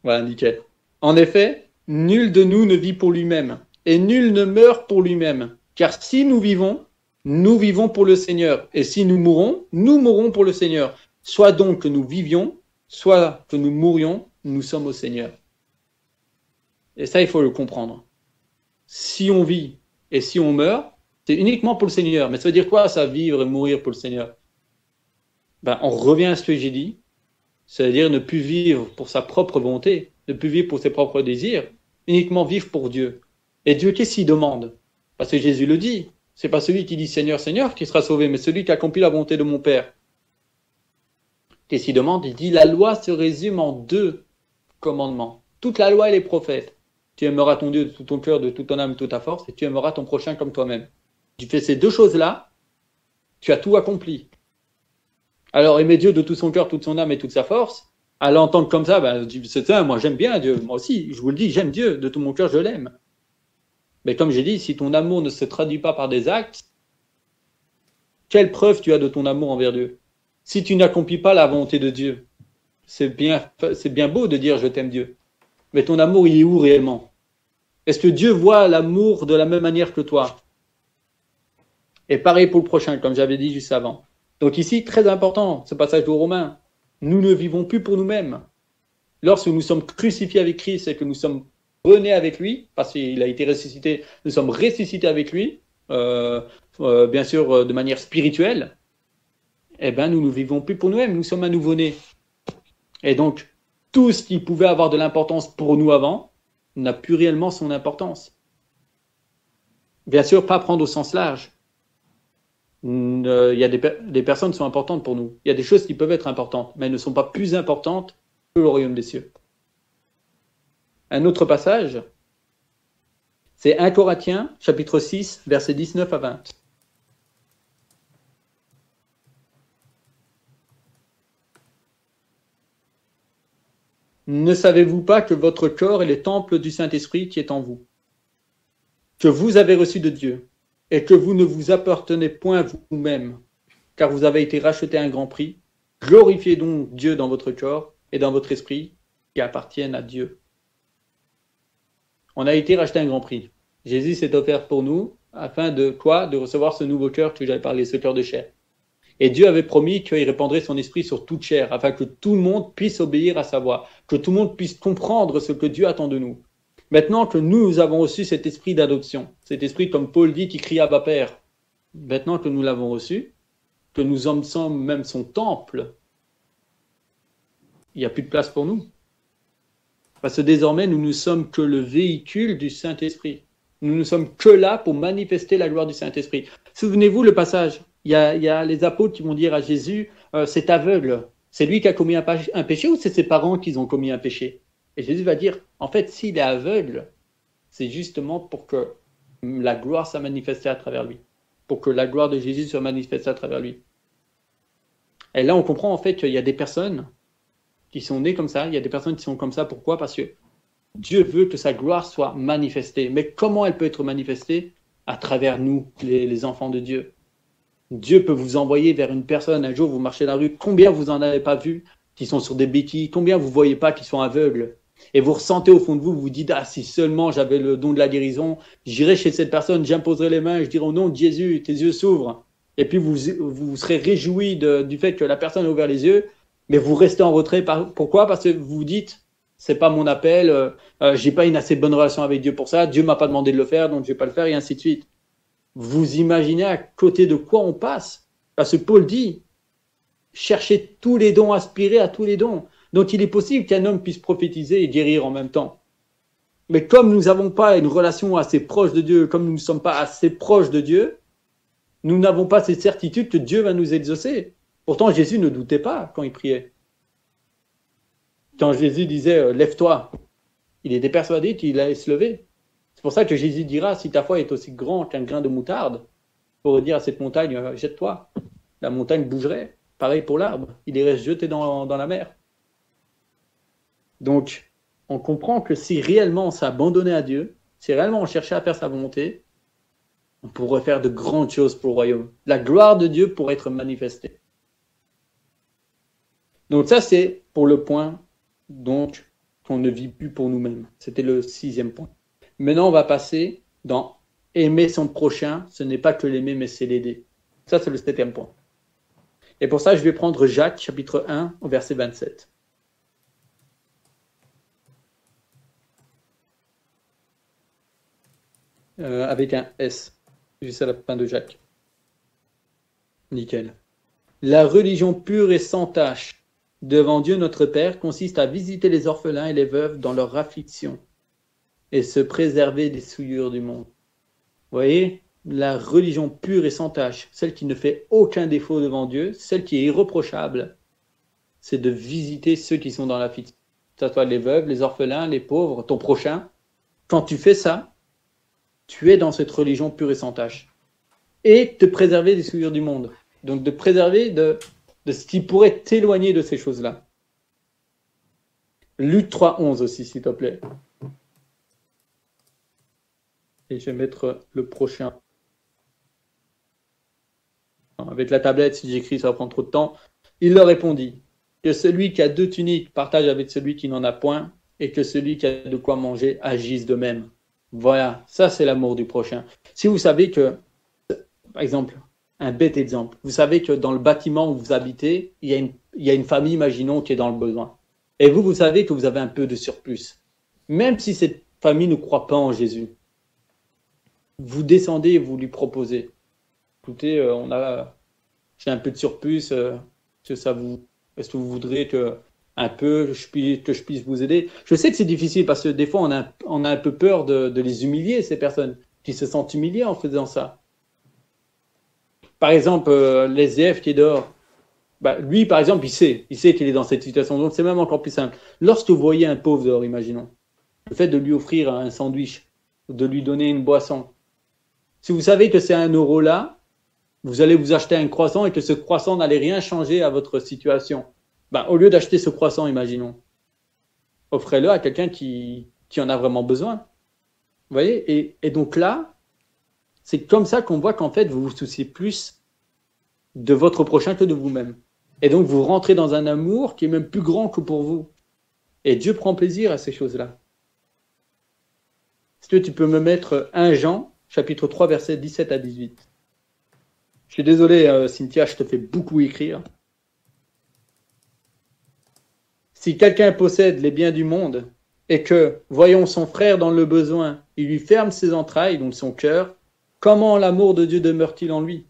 Voilà, nickel. En effet, nul de nous ne vit pour lui-même, et nul ne meurt pour lui-même. Car si nous vivons pour le Seigneur. Et si nous mourrons pour le Seigneur. Soit donc que nous vivions, soit que nous mourions, nous sommes au Seigneur. Et ça, il faut le comprendre. Si on vit et si on meurt, c'est uniquement pour le Seigneur. Mais ça veut dire quoi, ça, vivre et mourir pour le Seigneur? Ben, on revient à ce que j'ai dit. C'est-à-dire ne plus vivre pour sa propre volonté, ne plus vivre pour ses propres désirs, uniquement vivre pour Dieu. Et Dieu, qu'est-ce qu'il demande? Parce que Jésus le dit. C'est pas celui qui dit Seigneur, Seigneur qui sera sauvé, mais celui qui accomplit la volonté de mon Père. Qu'est-ce qu'il demande? Il dit la loi se résume en 2 commandements. Toute la loi et les prophètes. Tu aimeras ton Dieu de tout ton cœur, de toute ton âme, de toute ta force, et tu aimeras ton prochain comme toi-même. Tu fais ces 2 choses-là, tu as tout accompli. Alors, aimer Dieu de tout son cœur, toute son âme et toute sa force, à l'entendre comme ça, ben, c'est ça, moi j'aime bien Dieu, moi aussi, je vous le dis, j'aime Dieu, de tout mon cœur, je l'aime. Mais comme j'ai dit, si ton amour ne se traduit pas par des actes, quelle preuve tu as de ton amour envers Dieu? Si tu n'accomplis pas la volonté de Dieu, c'est bien beau de dire je t'aime Dieu, mais ton amour, il est où réellement? Est-ce que Dieu voit l'amour de la même manière que toi? Et pareil pour le prochain, comme j'avais dit juste avant. Donc ici, très important, ce passage de Romains, nous ne vivons plus pour nous-mêmes. Lorsque nous sommes crucifiés avec Christ et que nous sommes renés avec lui, parce qu'il a été ressuscité, nous sommes ressuscités avec lui, bien sûr de manière spirituelle, eh bien nous ne vivons plus pour nous-mêmes, nous sommes à nouveau-nés. Et donc, tout ce qui pouvait avoir de l'importance pour nous avant n'a plus réellement son importance. Bien sûr, pas prendre au sens large. Il y a des personnes qui sont importantes pour nous. Il y a des choses qui peuvent être importantes, mais elles ne sont pas plus importantes que le royaume des cieux. Un autre passage, c'est 1 Corinthiens, chapitre 6, versets 19 à 20. Ne savez-vous pas que votre corps est le temple du Saint-Esprit qui est en vous, que vous avez reçu de Dieu, et que vous ne vous appartenez point vous-même, car vous avez été rachetés à un grand prix. Glorifiez donc Dieu dans votre corps et dans votre esprit qui appartiennent à Dieu. On a été racheté à un grand prix. Jésus s'est offert pour nous afin de quoi? De recevoir ce nouveau cœur que j'avais parlé, ce cœur de chair. Et Dieu avait promis qu'il répandrait son esprit sur toute chair, afin que tout le monde puisse obéir à sa voix, que tout le monde puisse comprendre ce que Dieu attend de nous. Maintenant que nous avons reçu cet esprit d'adoption, cet esprit, comme Paul dit, qui crie Abba Père, maintenant que nous l'avons reçu, que nous en sommes même son temple, il n'y a plus de place pour nous. Parce que désormais, nous ne sommes que le véhicule du Saint-Esprit. Nous ne sommes que là pour manifester la gloire du Saint-Esprit. Souvenez-vous le passage, il y a les apôtres qui vont dire à Jésus, c'est aveugle, c'est lui qui a commis un péché ou c'est ses parents qui ont commis un péché? Et Jésus va dire, en fait, s'il est aveugle, c'est justement pour que la gloire soit manifestée à travers lui. pour que la gloire de Jésus se manifeste à travers lui. Et là, on comprend en fait qu'il y a des personnes qui sont nées comme ça, il y a des personnes qui sont comme ça. Pourquoi? Parce que Dieu veut que sa gloire soit manifestée. Mais comment elle peut être manifestée? À travers nous, les enfants de Dieu. Dieu peut vous envoyer vers une personne, un jour vous marchez dans la rue, combien vous en avez pas vu qui sont sur des béquilles, combien vous voyez pas qui sont aveugles, et vous ressentez au fond de vous, vous vous dites, ah si seulement j'avais le don de la guérison, j'irai chez cette personne, j'imposerai les mains, je dirai au nom de Jésus, tes yeux s'ouvrent, et puis vous serez réjoui du fait que la personne a ouvert les yeux, mais vous restez en retrait. Pourquoi? Parce que vous vous dites, c'est pas mon appel, j'ai pas une assez bonne relation avec Dieu pour ça, Dieu m'a pas demandé de le faire, donc je vais pas le faire, et ainsi de suite. Vous imaginez à côté de quoi on passe? Parce que Paul dit, cherchez tous les dons, aspirez à tous les dons. Donc il est possible qu'un homme puisse prophétiser et guérir en même temps. Mais comme nous n'avons pas une relation assez proche de Dieu, comme nous ne sommes pas assez proches de Dieu, nous n'avons pas cette certitude que Dieu va nous exaucer. Pourtant Jésus ne doutait pas quand il priait. Quand Jésus disait, lève-toi, il était persuadé qu'il allait se lever. C'est pour ça que Jésus dira, si ta foi est aussi grande qu'un grain de moutarde, pour dire à cette montagne, jette-toi. La montagne bougerait. Pareil pour l'arbre, il irait se jeter dans la mer. Donc, on comprend que si réellement on s'abandonnait à Dieu, si réellement on cherchait à faire sa volonté, on pourrait faire de grandes choses pour le royaume. La gloire de Dieu pourrait être manifestée. Donc ça, c'est pour le point donc qu'on ne vit plus pour nous-mêmes. C'était le 6e point. Maintenant, on va passer dans aimer son prochain. Ce n'est pas que l'aimer, mais c'est l'aider. Ça, c'est le 7e point. Et pour ça, je vais prendre Jacques, chapitre 1, au verset 27. Avec un S, juste à la fin de Jacques. Nickel. La religion pure et sans tache devant Dieu notre Père consiste à visiter les orphelins et les veuves dans leur affliction et se préserver des souillures du monde. Vous voyez, la religion pure et sans tache, celle qui ne fait aucun défaut devant Dieu, celle qui est irréprochable, c'est de visiter ceux qui sont dans l'affliction. Que ce soit les veuves, les orphelins, les pauvres, ton prochain. Quand tu fais ça, tu es dans cette religion pure et sans tache. Et te préserver des souillures du monde. Donc de préserver de ce qui pourrait t'éloigner de ces choses-là. Luc 3:11 aussi, s'il te plaît. Et je vais mettre le prochain. Avec la tablette, si j'écris, ça va prendre trop de temps. Il leur répondit que celui qui a 2 tuniques partage avec celui qui n'en a point, et que celui qui a de quoi manger agisse de même. Voilà, ça c'est l'amour du prochain. Si vous savez que, par exemple, un bête exemple, vous savez que dans le bâtiment où vous habitez, il y a une famille, imaginons, qui est dans le besoin. Et vous savez que vous avez un peu de surplus. Même si cette famille ne croit pas en Jésus, vous descendez et vous lui proposez. Écoutez, j'ai un peu de surplus, est-ce que vous voudrez que je puisse vous aider? Je sais que c'est difficile parce que des fois on a un peu peur de les humilier, ces personnes qui se sentent humiliées en faisant ça. Par exemple, l'SDF qui est dehors, lui par exemple il sait qu'il est dans cette situation, donc c'est même encore plus simple. Lorsque vous voyez un pauvre dehors, imaginons, le fait de lui offrir un sandwich, de lui donner une boisson, si vous savez que c'est à 1 euro là, vous allez vous acheter un croissant et que ce croissant n'allait rien changer à votre situation. Au lieu d'acheter ce croissant, imaginons, offrez-le à quelqu'un qui en a vraiment besoin. Vous voyez, et donc là, c'est comme ça qu'on voit qu'en fait, vous vous souciez plus de votre prochain que de vous-même. Et donc, vous rentrez dans un amour qui est même plus grand que pour vous. Et Dieu prend plaisir à ces choses-là. Est-ce que tu peux me mettre 1 Jean, chapitre 3, versets 17 à 18? Je suis désolé, Cynthia, je te fais beaucoup écrire. Si quelqu'un possède les biens du monde et que, voyons son frère dans le besoin, il lui ferme ses entrailles, donc son cœur, comment l'amour de Dieu demeure-t-il en lui?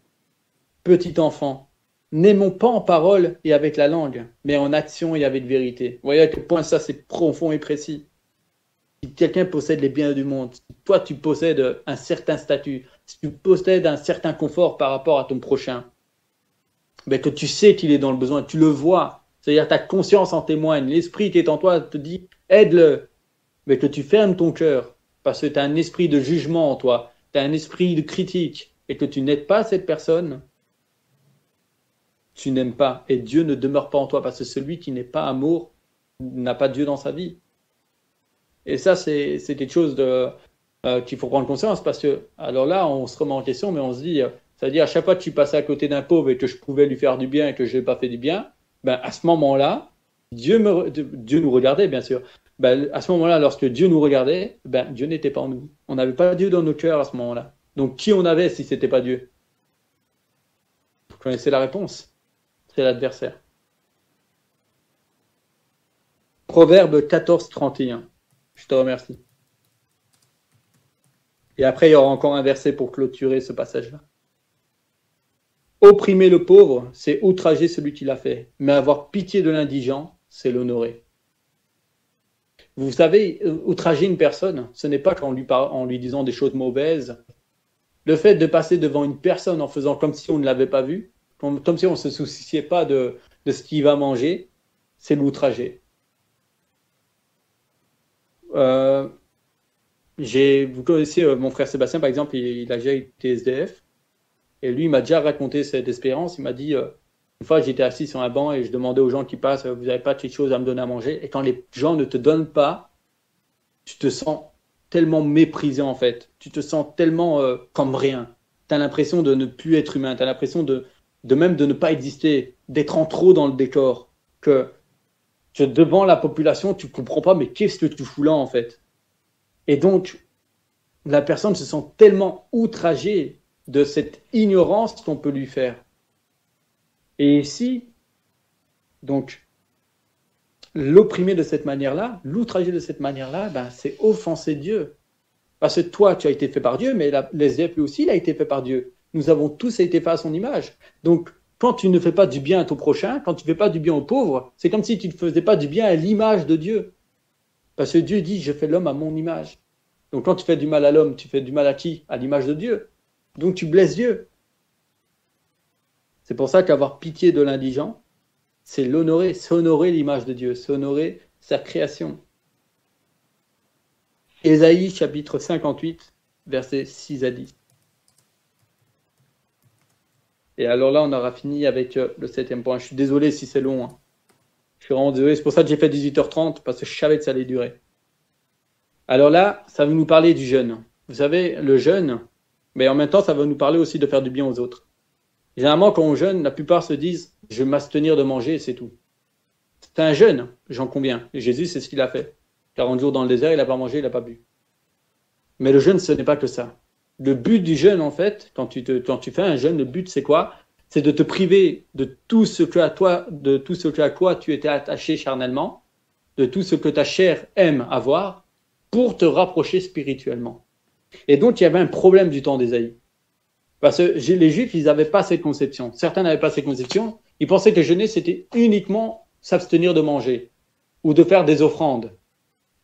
Petit enfant, n'aimons pas en parole et avec la langue, mais en action et avec vérité. Vous voyez à quel point ça c'est profond et précis. Si quelqu'un possède les biens du monde, si toi tu possèdes un certain statut, si tu possèdes un certain confort par rapport à ton prochain, que tu sais qu'il est dans le besoin, tu le vois, c'est-à-dire ta conscience en témoigne, l'esprit qui est en toi te dit aide-le, mais que tu fermes ton cœur parce que tu as un esprit de jugement en toi, tu as un esprit de critique, et que tu n'aides pas cette personne, tu n'aimes pas. Et Dieu ne demeure pas en toi, parce que celui qui n'est pas amour n'a pas Dieu dans sa vie. Et ça, c'est quelque chose qu'il faut prendre conscience, parce que, alors là, on se remet en question, mais on se dit, c'est-à-dire à chaque fois que tu passais à côté d'un pauvre et que je pouvais lui faire du bien et que je n'ai pas fait du bien, ben, à ce moment-là, Dieu nous regardait, bien sûr. Ben, à ce moment-là, lorsque Dieu nous regardait, ben, Dieu n'était pas en nous. On n'avait pas Dieu dans nos cœurs à ce moment-là. Donc, qui on avait si ce n'était pas Dieu? Vous connaissez la réponse? C'est l'adversaire. Proverbe 14, 31. Je te remercie. Et après, il y aura encore un verset pour clôturer ce passage-là. Opprimer le pauvre, c'est outrager celui qui l'a fait. Mais avoir pitié de l'indigent, c'est l'honorer. Vous savez, outrager une personne, ce n'est pas en lui disant des choses mauvaises. Le fait de passer devant une personne en faisant comme si on ne l'avait pas vu, comme si on ne se souciait pas de ce qu'il va manger, c'est l'outrager. Vous connaissez mon frère Sébastien, par exemple, il a déjà été SDF. Et lui, il m'a déjà raconté cette expérience. Il m'a dit, une fois, j'étais assis sur un banc et je demandais aux gens qui passent, vous n'avez pas quelque chose à me donner à manger? Et quand les gens ne te donnent pas, tu te sens tellement méprisé, en fait. Tu te sens tellement comme rien. Tu as l'impression de ne plus être humain. Tu as l'impression de même de ne pas exister, d'être en trop dans le décor. Que devant la population, tu ne comprends pas, mais qu'est-ce que tu fous là, en fait? Et donc, la personne se sent tellement outragée de cette ignorance qu'on peut lui faire. Et ici, donc, l'opprimer de cette manière-là, l'outrager de cette manière-là, ben, c'est offenser Dieu. Parce que toi, tu as été fait par Dieu, mais l'SDF lui aussi, il a été fait par Dieu. Nous avons tous été faits à son image. Donc, quand tu ne fais pas du bien à ton prochain, quand tu ne fais pas du bien aux pauvres, c'est comme si tu ne faisais pas du bien à l'image de Dieu. Parce que Dieu dit, je fais l'homme à mon image. Donc, quand tu fais du mal à l'homme, tu fais du mal à qui? À l'image de Dieu. Donc, tu blesses Dieu. C'est pour ça qu'avoir pitié de l'indigent, c'est l'honorer, c'est honorer l'image de Dieu, c'est honorer sa création. Ésaïe chapitre 58, versets 6 à 10. Et alors là, on aura fini avec le 7e point. Je suis désolé si c'est long. Je suis vraiment désolé. C'est pour ça que j'ai fait 18h30, parce que je savais que ça allait durer. Alors là, ça va nous parler du jeûne. Vous savez, le jeûne, mais en même temps, ça va nous parler aussi de faire du bien aux autres. Généralement, quand on jeûne, la plupart se disent « je vais m'abstenir de manger et c'est tout ». C'est un jeûne, j'en conviens. Et Jésus, c'est ce qu'il a fait. 40 jours dans le désert, il n'a pas mangé, il n'a pas bu. Mais le jeûne, ce n'est pas que ça. Le but du jeûne, en fait, quand tu fais un jeûne, le but, c'est quoi? C'est de te priver de tout ce que à quoi tu étais attaché charnellement, de tout ce que ta chair aime avoir, pour te rapprocher spirituellement. Et donc, il y avait un problème du temps d'Ésaïe. Parce que les Juifs, ils n'avaient pas cette conception. Certains n'avaient pas cette conception. Ils pensaient que jeûner, c'était uniquement s'abstenir de manger ou de faire des offrandes.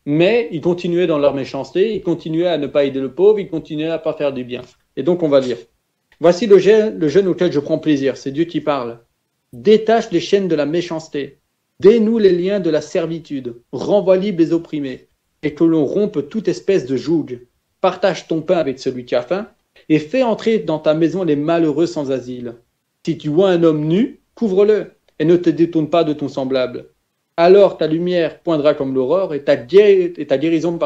Mais ils continuaient dans leur méchanceté, ils continuaient à ne pas aider le pauvre, ils continuaient à ne pas faire du bien. Et donc, on va lire. Voici le jeûne auquel je prends plaisir. C'est Dieu qui parle. Détache les chaînes de la méchanceté. Dénoue les liens de la servitude. Renvoie libre les opprimés. Et que l'on rompe toute espèce de joug. Partage ton pain avec celui qui a faim. Et fais entrer dans ta maison les malheureux sans asile. Si tu vois un homme nu, couvre-le, et ne te détourne pas de ton semblable. Alors ta lumière poindra comme l'aurore, et ta guérison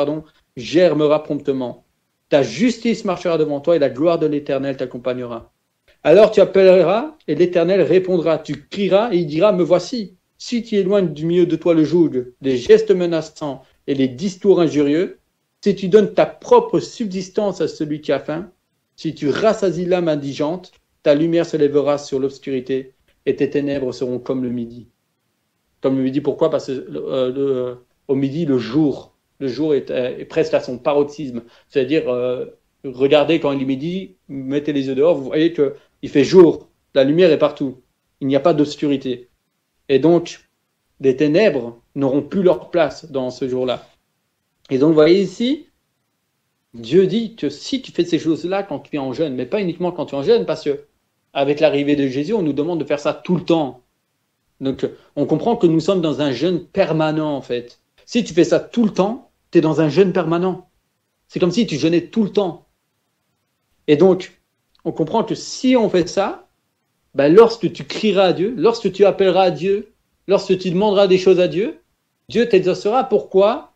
germera promptement. Ta justice marchera devant toi, et la gloire de l'Éternel t'accompagnera. Alors tu appelleras, et l'Éternel répondra. Tu crieras, et il dira, me voici. Si tu éloignes du milieu de toi le joug, les gestes menaçants et les discours injurieux, si tu donnes ta propre subsistance à celui qui a faim, si tu rassasies l'âme indigente, ta lumière se lèvera sur l'obscurité et tes ténèbres seront comme le midi. Comme le midi, pourquoi? Parce que au midi, le jour est presque à son paroxysme. C'est-à-dire, regardez quand il est midi, mettez les yeux dehors, vous voyez qu'il fait jour, la lumière est partout. Il n'y a pas d'obscurité. Et donc, les ténèbres n'auront plus leur place dans ce jour-là. Et donc, vous voyez ici, Dieu dit que si tu fais ces choses-là quand tu es en jeûne, mais pas uniquement quand tu es en jeûne, parce que avec l'arrivée de Jésus, on nous demande de faire ça tout le temps. Donc, on comprend que nous sommes dans un jeûne permanent, en fait. Si tu fais ça tout le temps, tu es dans un jeûne permanent. C'est comme si tu jeûnais tout le temps. Et donc, on comprend que si on fait ça, ben, lorsque tu crieras à Dieu, lorsque tu appelleras à Dieu, lorsque tu demanderas des choses à Dieu, Dieu t'exaucera. Pourquoi?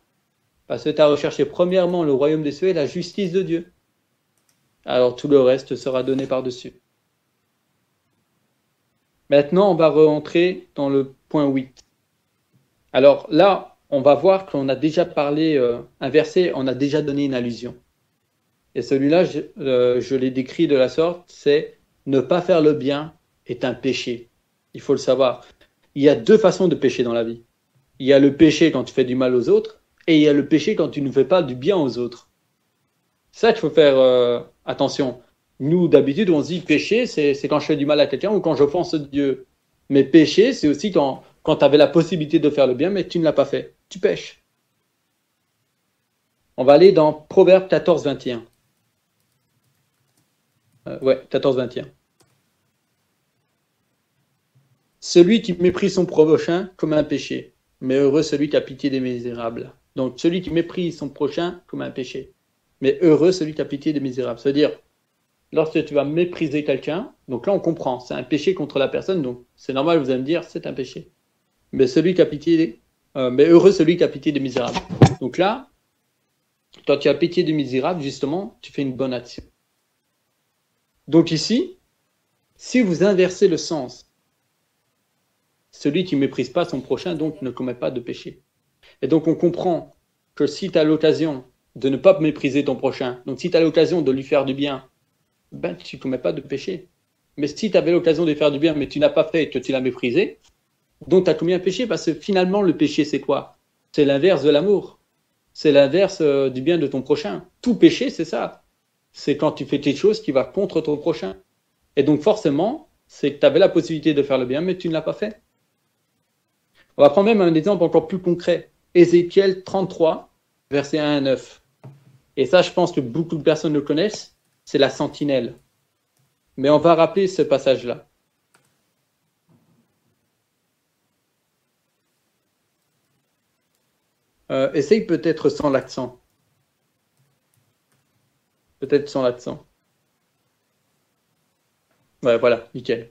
Parce que tu as recherché premièrement le royaume des cieux et la justice de Dieu. Alors tout le reste sera donné par-dessus. Maintenant, on va rentrer dans le point 8. Alors là, on va voir qu'on a déjà parlé, un verset, on a déjà donné une allusion. Et celui-là, je l'ai décrit de la sorte, c'est « ne pas faire le bien est un péché ». Il faut le savoir. Il y a deux façons de pécher dans la vie. Il y a le péché quand tu fais du mal aux autres, et il y a le péché quand tu ne fais pas du bien aux autres. Ça, il faut faire attention. Nous, d'habitude, on se dit péché, c'est quand je fais du mal à quelqu'un ou quand j'offense Dieu. Mais péché, c'est aussi quand tu avais la possibilité de faire le bien, mais tu ne l'as pas fait. Tu pêches. On va aller dans Proverbe 14, 21. 14, 21. Celui qui méprise son prochain comme un péché, mais heureux celui qui a pitié des misérables. Donc, celui qui méprise son prochain comme un péché, mais heureux celui qui a pitié des misérables. C'est-à-dire, lorsque tu vas mépriser quelqu'un, donc là on comprend, c'est un péché contre la personne, donc c'est normal, vous allez me dire, c'est un péché. Mais celui qui a pitié, mais heureux celui qui a pitié des misérables. Donc là, quand tu as pitié des misérables, justement, tu fais une bonne action. Donc ici, si vous inversez le sens, celui qui ne méprise pas son prochain, donc ne commet pas de péché. Et donc on comprend que si tu as l'occasion de ne pas mépriser ton prochain, donc si tu as l'occasion de lui faire du bien, ben tu ne commets pas de péché. Mais si tu avais l'occasion de lui faire du bien, mais tu n'as pas fait et que tu l'as méprisé, donc tu as commis un péché, parce que finalement le péché c'est quoi? C'est l'inverse de l'amour. C'est l'inverse du bien de ton prochain. Tout péché c'est ça. C'est quand tu fais quelque chose qui va contre ton prochain. Et donc forcément, c'est que tu avais la possibilité de faire le bien, mais tu ne l'as pas fait. On va prendre même un exemple encore plus concret. Ézéchiel 33, versets 1 à 9. Et ça, je pense que beaucoup de personnes le connaissent, c'est la sentinelle. Mais on va rappeler ce passage-là. Essaye peut-être sans l'accent. Peut-être sans l'accent. Ouais, voilà, nickel.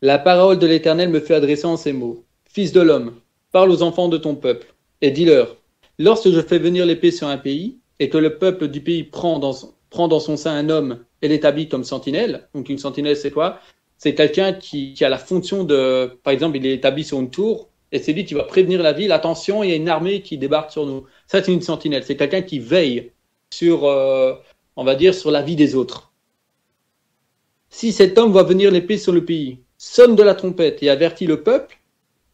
La parole de l'Éternel me fut adressée en ces mots. Fils de l'homme, parle aux enfants de ton peuple, et dis-leur, lorsque je fais venir l'épée sur un pays, et que le peuple du pays prend dans son sein un homme et l'établit comme sentinelle, donc une sentinelle c'est quoi? C'est quelqu'un qui a la fonction de, par exemple, il est établi sur une tour, et c'est lui qui va prévenir la ville, attention, il y a une armée qui débarque sur nous. Ça c'est une sentinelle, c'est quelqu'un qui veille sur, on va dire, sur la vie des autres. Si cet homme voit venir l'épée sur le pays, sonne de la trompette et avertit le peuple,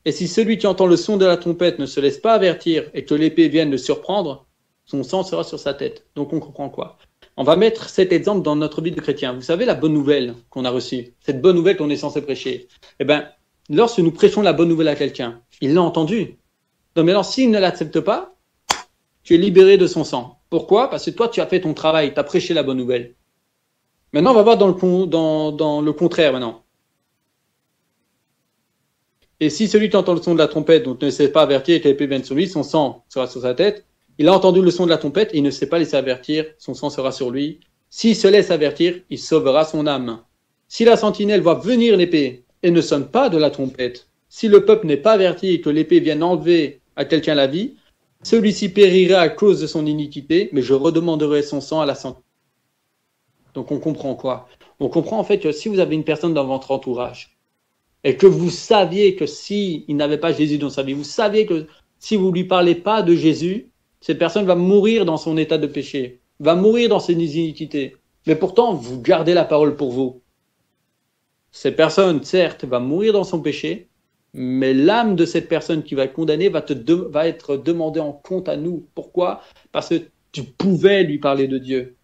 et si celui qui entend le son de la trompette ne se laisse pas avertir et que l'épée vienne le surprendre, son sang sera sur sa tête. Donc on comprend quoi? On va mettre cet exemple dans notre vie de chrétien. Vous savez la bonne nouvelle qu'on a reçue, cette bonne nouvelle qu'on est censé prêcher. Eh bien, lorsque nous prêchons la bonne nouvelle à quelqu'un, il l'a entendue. Donc maintenant, s'il ne l'accepte pas, tu es libéré de son sang. Pourquoi? Parce que toi, tu as fait ton travail, tu as prêché la bonne nouvelle. Maintenant, on va voir dans le contraire maintenant. Et si celui qui entend le son de la trompette, donc ne sait pas avertir et que l'épée vienne sur lui, son sang sera sur sa tête. Il a entendu le son de la trompette et il ne s'est pas laissé avertir, son sang sera sur lui. S'il se laisse avertir, il sauvera son âme. Si la sentinelle voit venir l'épée et ne sonne pas de la trompette, si le peuple n'est pas averti et que l'épée vienne enlever à quelqu'un la vie, celui-ci périra à cause de son iniquité, mais je redemanderai son sang à la sentinelle. Donc on comprend quoi? On comprend en fait que si vous avez une personne dans votre entourage, et que vous saviez que s'il n'avait pas Jésus dans sa vie, vous saviez que si vous ne lui parlez pas de Jésus, cette personne va mourir dans son état de péché, va mourir dans ses iniquités. Mais pourtant, vous gardez la parole pour vous. Cette personne, certes, va mourir dans son péché, mais l'âme de cette personne qui va être condamnée va être demandée en compte à nous. Pourquoi? Parce que tu pouvais lui parler de Dieu.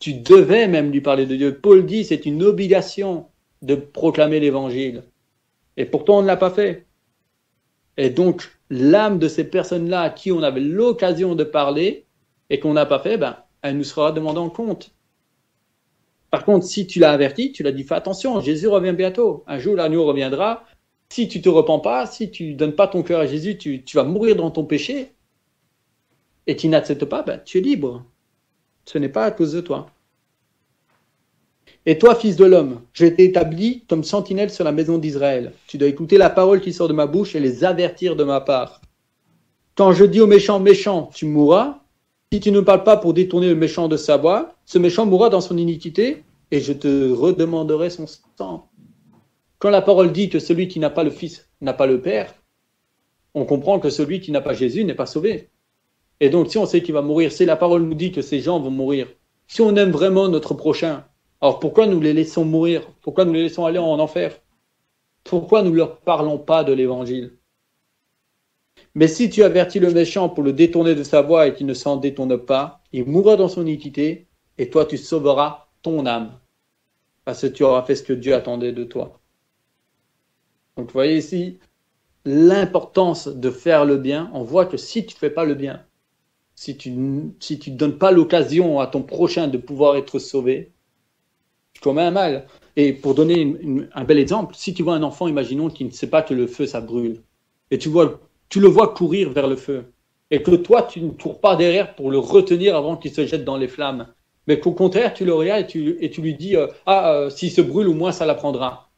Tu devais même lui parler de Dieu. Paul dit, c'est une obligation de proclamer l'évangile. Et pourtant, on ne l'a pas fait. Et donc, l'âme de ces personnes-là à qui on avait l'occasion de parler et qu'on n'a pas fait, elle nous sera demandée en compte. Par contre, si tu l'as averti, tu l'as dit, fais attention, Jésus revient bientôt. Un jour, l'agneau reviendra. Si tu ne te repens pas, si tu ne donnes pas ton cœur à Jésus, tu vas mourir dans ton péché et tu n'acceptes pas, tu es libre. Ce n'est pas à cause de toi. Et toi, fils de l'homme, j'ai été établi comme sentinelle sur la maison d'Israël. Tu dois écouter la parole qui sort de ma bouche et les avertir de ma part. Quand je dis au méchant, méchant, tu mourras, si tu ne parles pas pour détourner le méchant de sa voie, ce méchant mourra dans son iniquité et je te redemanderai son sang. Quand la parole dit que celui qui n'a pas le Fils n'a pas le Père, on comprend que celui qui n'a pas Jésus n'est pas sauvé. Et donc, si on sait qu'il va mourir, si la parole nous dit que ces gens vont mourir, si on aime vraiment notre prochain, alors pourquoi nous les laissons mourir? Pourquoi nous les laissons aller en enfer? Pourquoi nous ne leur parlons pas de l'évangile? Mais si tu avertis le méchant pour le détourner de sa voie et qu'il ne s'en détourne pas, il mourra dans son iniquité et toi tu sauveras ton âme. Parce que tu auras fait ce que Dieu attendait de toi. Donc vous voyez ici l'importance de faire le bien. On voit que si tu ne fais pas le bien, si tu ne donnes pas l'occasion à ton prochain de pouvoir être sauvé, tu commets un mal. Et pour donner un bel exemple, si tu vois un enfant, imaginons, qui ne sait pas que le feu, ça brûle, et tu le vois courir vers le feu, et que toi, tu ne cours pas derrière pour le retenir avant qu'il se jette dans les flammes, mais qu'au contraire, tu le regardes et tu lui dis s'il se brûle, au moins ça l'apprendra.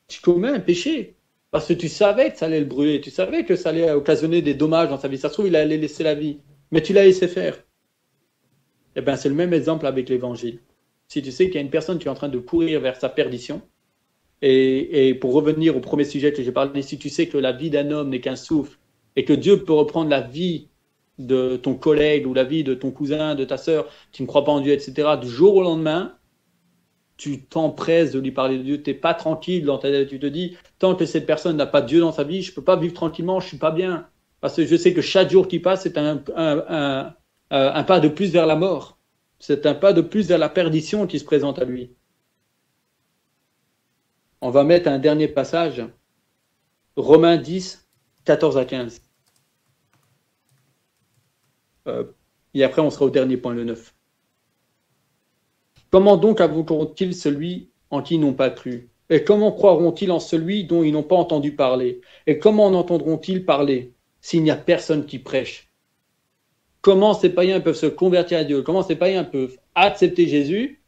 Tu commets un péché, parce que tu savais que ça allait le brûler, tu savais que ça allait occasionner des dommages dans sa vie. Ça se trouve, il allait laisser la vie, mais tu l'as laissé faire. Eh bien, c'est le même exemple avec l'évangile. Si tu sais qu'il y a une personne qui est en train de courir vers sa perdition, et pour revenir au premier sujet que j'ai parlé, si tu sais que la vie d'un homme n'est qu'un souffle, et que Dieu peut reprendre la vie de ton collègue ou la vie de ton cousin, de ta sœur, qui ne croit pas en Dieu, etc., du jour au lendemain, tu t'empresses de lui parler de Dieu, tu n'es pas tranquille dans ta tête, tu te dis, tant que cette personne n'a pas Dieu dans sa vie, je ne peux pas vivre tranquillement, je ne suis pas bien, parce que je sais que chaque jour qui passe, c'est un pas de plus vers la mort. C'est un pas de plus vers la perdition qui se présente à lui. On va mettre un dernier passage, Romains 10, 14 à 15. Et après, on sera au dernier point, le 9. Comment donc invoqueront-ils celui en qui ils n'ont pas cru? Et comment croiront-ils en celui dont ils n'ont pas entendu parler? Et comment en entendront-ils parler s'il n'y a personne qui prêche? Comment ces païens peuvent se convertir à Dieu? Comment ces païens peuvent accepter Jésus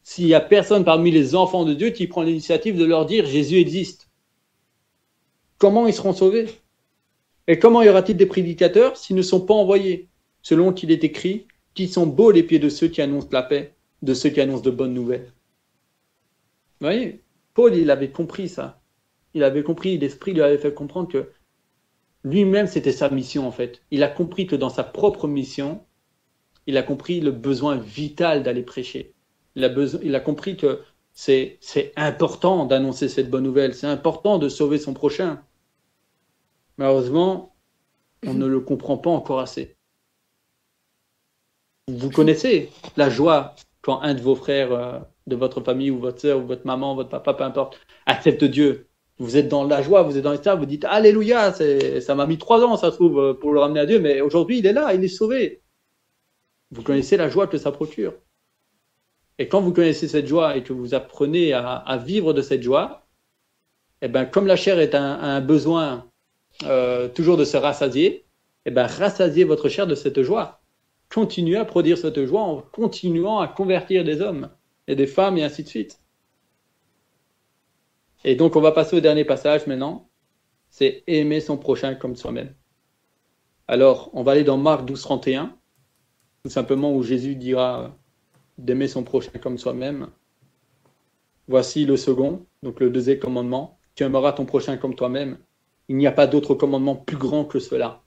s'il n'y a personne parmi les enfants de Dieu qui prend l'initiative de leur dire Jésus existe? Comment ils seront sauvés? Et comment y aura-t-il des prédicateurs s'ils ne sont pas envoyés? Selon qu'il est écrit, qui sont beaux les pieds de ceux qui annoncent la paix, de ceux qui annoncent de bonnes nouvelles. Vous voyez, Paul, il avait compris ça. Il avait compris, l'Esprit lui avait fait comprendre que lui-même, c'était sa mission en fait. Il a compris que dans sa propre mission, il a compris le besoin vital d'aller prêcher. Il a compris que c'est important d'annoncer cette bonne nouvelle, c'est important de sauver son prochain. Malheureusement, on ne le comprend pas encore assez. Vous connaissez la joie quand un de vos frères de votre famille ou votre sœur ou votre maman, votre papa, peu importe, accepte Dieu. Vous êtes dans la joie, vous êtes dans l'état, vous dites Alléluia, ça m'a mis 3 ans, ça se trouve, pour le ramener à Dieu, mais aujourd'hui il est là, il est sauvé. Vous connaissez la joie que ça procure. Et quand vous connaissez cette joie et que vous apprenez à vivre de cette joie, eh ben, comme la chair est un besoin toujours de se rassasier, eh ben, rassasiez votre chair de cette joie. Continuez à produire cette joie en continuant à convertir des hommes et des femmes et ainsi de suite. Et donc, on va passer au dernier passage maintenant. C'est aimer son prochain comme soi-même. Alors, on va aller dans Marc 12, 31, tout simplement où Jésus dira d'aimer son prochain comme soi-même. Voici le second, donc le deuxième commandement. Tu aimeras ton prochain comme toi-même. Il n'y a pas d'autre commandement plus grand que cela.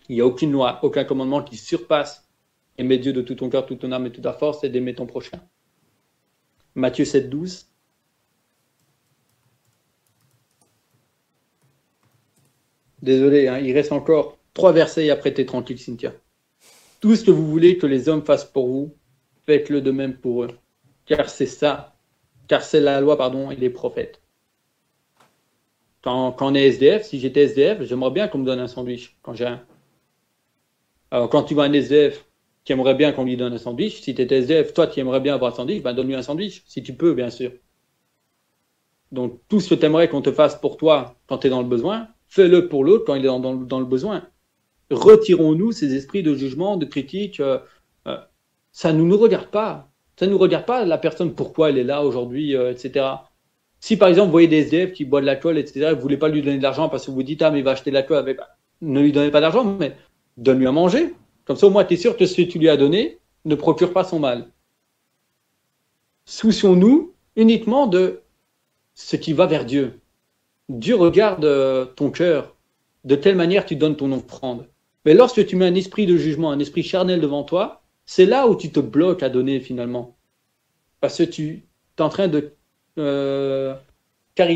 Il n'y a aucune loi, aucun commandement qui surpasse aimer Dieu de tout ton cœur, toute ton âme et toute ta force et d'aimer ton prochain. Matthieu 7, 12. Désolé, hein, il reste encore 3 versets et après t'es tranquille, Cynthia. Tout ce que vous voulez que les hommes fassent pour vous, faites-le de même pour eux. Car c'est la loi, et les prophètes. Quand on est SDF, si j'étais SDF, j'aimerais bien qu'on me donne un sandwich quand j'ai un. Alors quand tu vois un SDF qui aimerait bien qu'on lui donne un sandwich, si tu étais SDF, toi qui aimerais bien avoir un sandwich, ben donne-lui un sandwich, si tu peux, bien sûr. Donc tout ce que tu aimerais qu'on te fasse pour toi quand tu es dans le besoin, fais-le pour l'autre quand il est dans le besoin. Retirons-nous ces esprits de jugement, de critique. Ça ne nous regarde pas. Ça ne nous regarde pas, la personne, pourquoi elle est là aujourd'hui, etc. Si par exemple, vous voyez des SDF qui boivent de l'alcool, etc., vous ne voulez pas lui donner de l'argent parce que vous vous dites, ah, mais il va acheter de l'alcool avec. Ne lui donnez pas d'argent, mais donne-lui à manger. Comme ça, au moins, tu es sûr que ce que tu lui as donné ne procure pas son mal. Soucions-nous uniquement de ce qui va vers Dieu. Dieu regarde ton cœur. De telle manière, tu donnes ton offrande. Mais lorsque tu mets un esprit de jugement, un esprit charnel devant toi, c'est là où tu te bloques à donner finalement. Parce que tu es en train de... c'est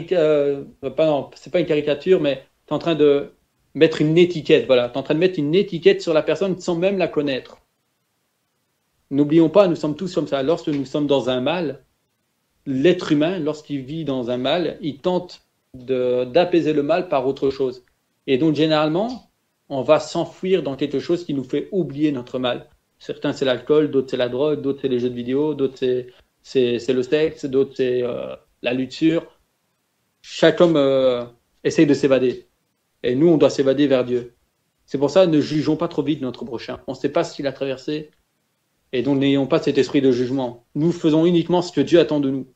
pas une caricature, mais tu es en train de mettre une étiquette. Voilà, tu es en train de mettre une étiquette sur la personne sans même la connaître. N'oublions pas, nous sommes tous comme ça. Lorsque nous sommes dans un mal, l'être humain, lorsqu'il vit dans un mal, il tente d'apaiser le mal par autre chose. Et donc, généralement, on va s'enfuir dans quelque chose qui nous fait oublier notre mal. Certains, c'est l'alcool, d'autres, c'est la drogue, d'autres, c'est les jeux de vidéo, d'autres, c'est le sexe, d'autres, c'est la luxure. Chaque homme essaye de s'évader. Et nous, on doit s'évader vers Dieu. C'est pour ça, ne jugeons pas trop vite notre prochain. On ne sait pas ce qu'il a traversé. Et donc, n'ayons pas cet esprit de jugement. Nous faisons uniquement ce que Dieu attend de nous.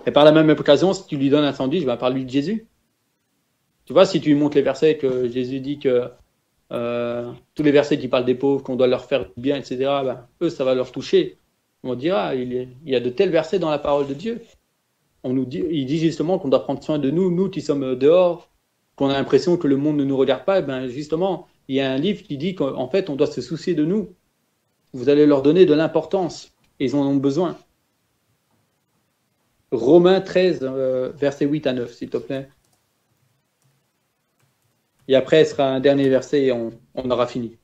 Et par la même occasion, si tu lui donnes un sandwich, parle-lui de Jésus. Tu vois, si tu lui montres les versets que Jésus dit que tous les versets qui parlent des pauvres, qu'on doit leur faire du bien, etc., eux, ça va leur toucher. On dira, il y a de tels versets dans la parole de Dieu. Il dit justement qu'on doit prendre soin de nous, nous qui sommes dehors, qu'on a l'impression que le monde ne nous regarde pas. Justement, il y a un livre qui dit qu'en fait, on doit se soucier de nous. Vous allez leur donner de l'importance. Ils en ont besoin. Romains 13, versets 8 à 9, s'il te plaît. Et après, ce sera un dernier verset et on aura fini.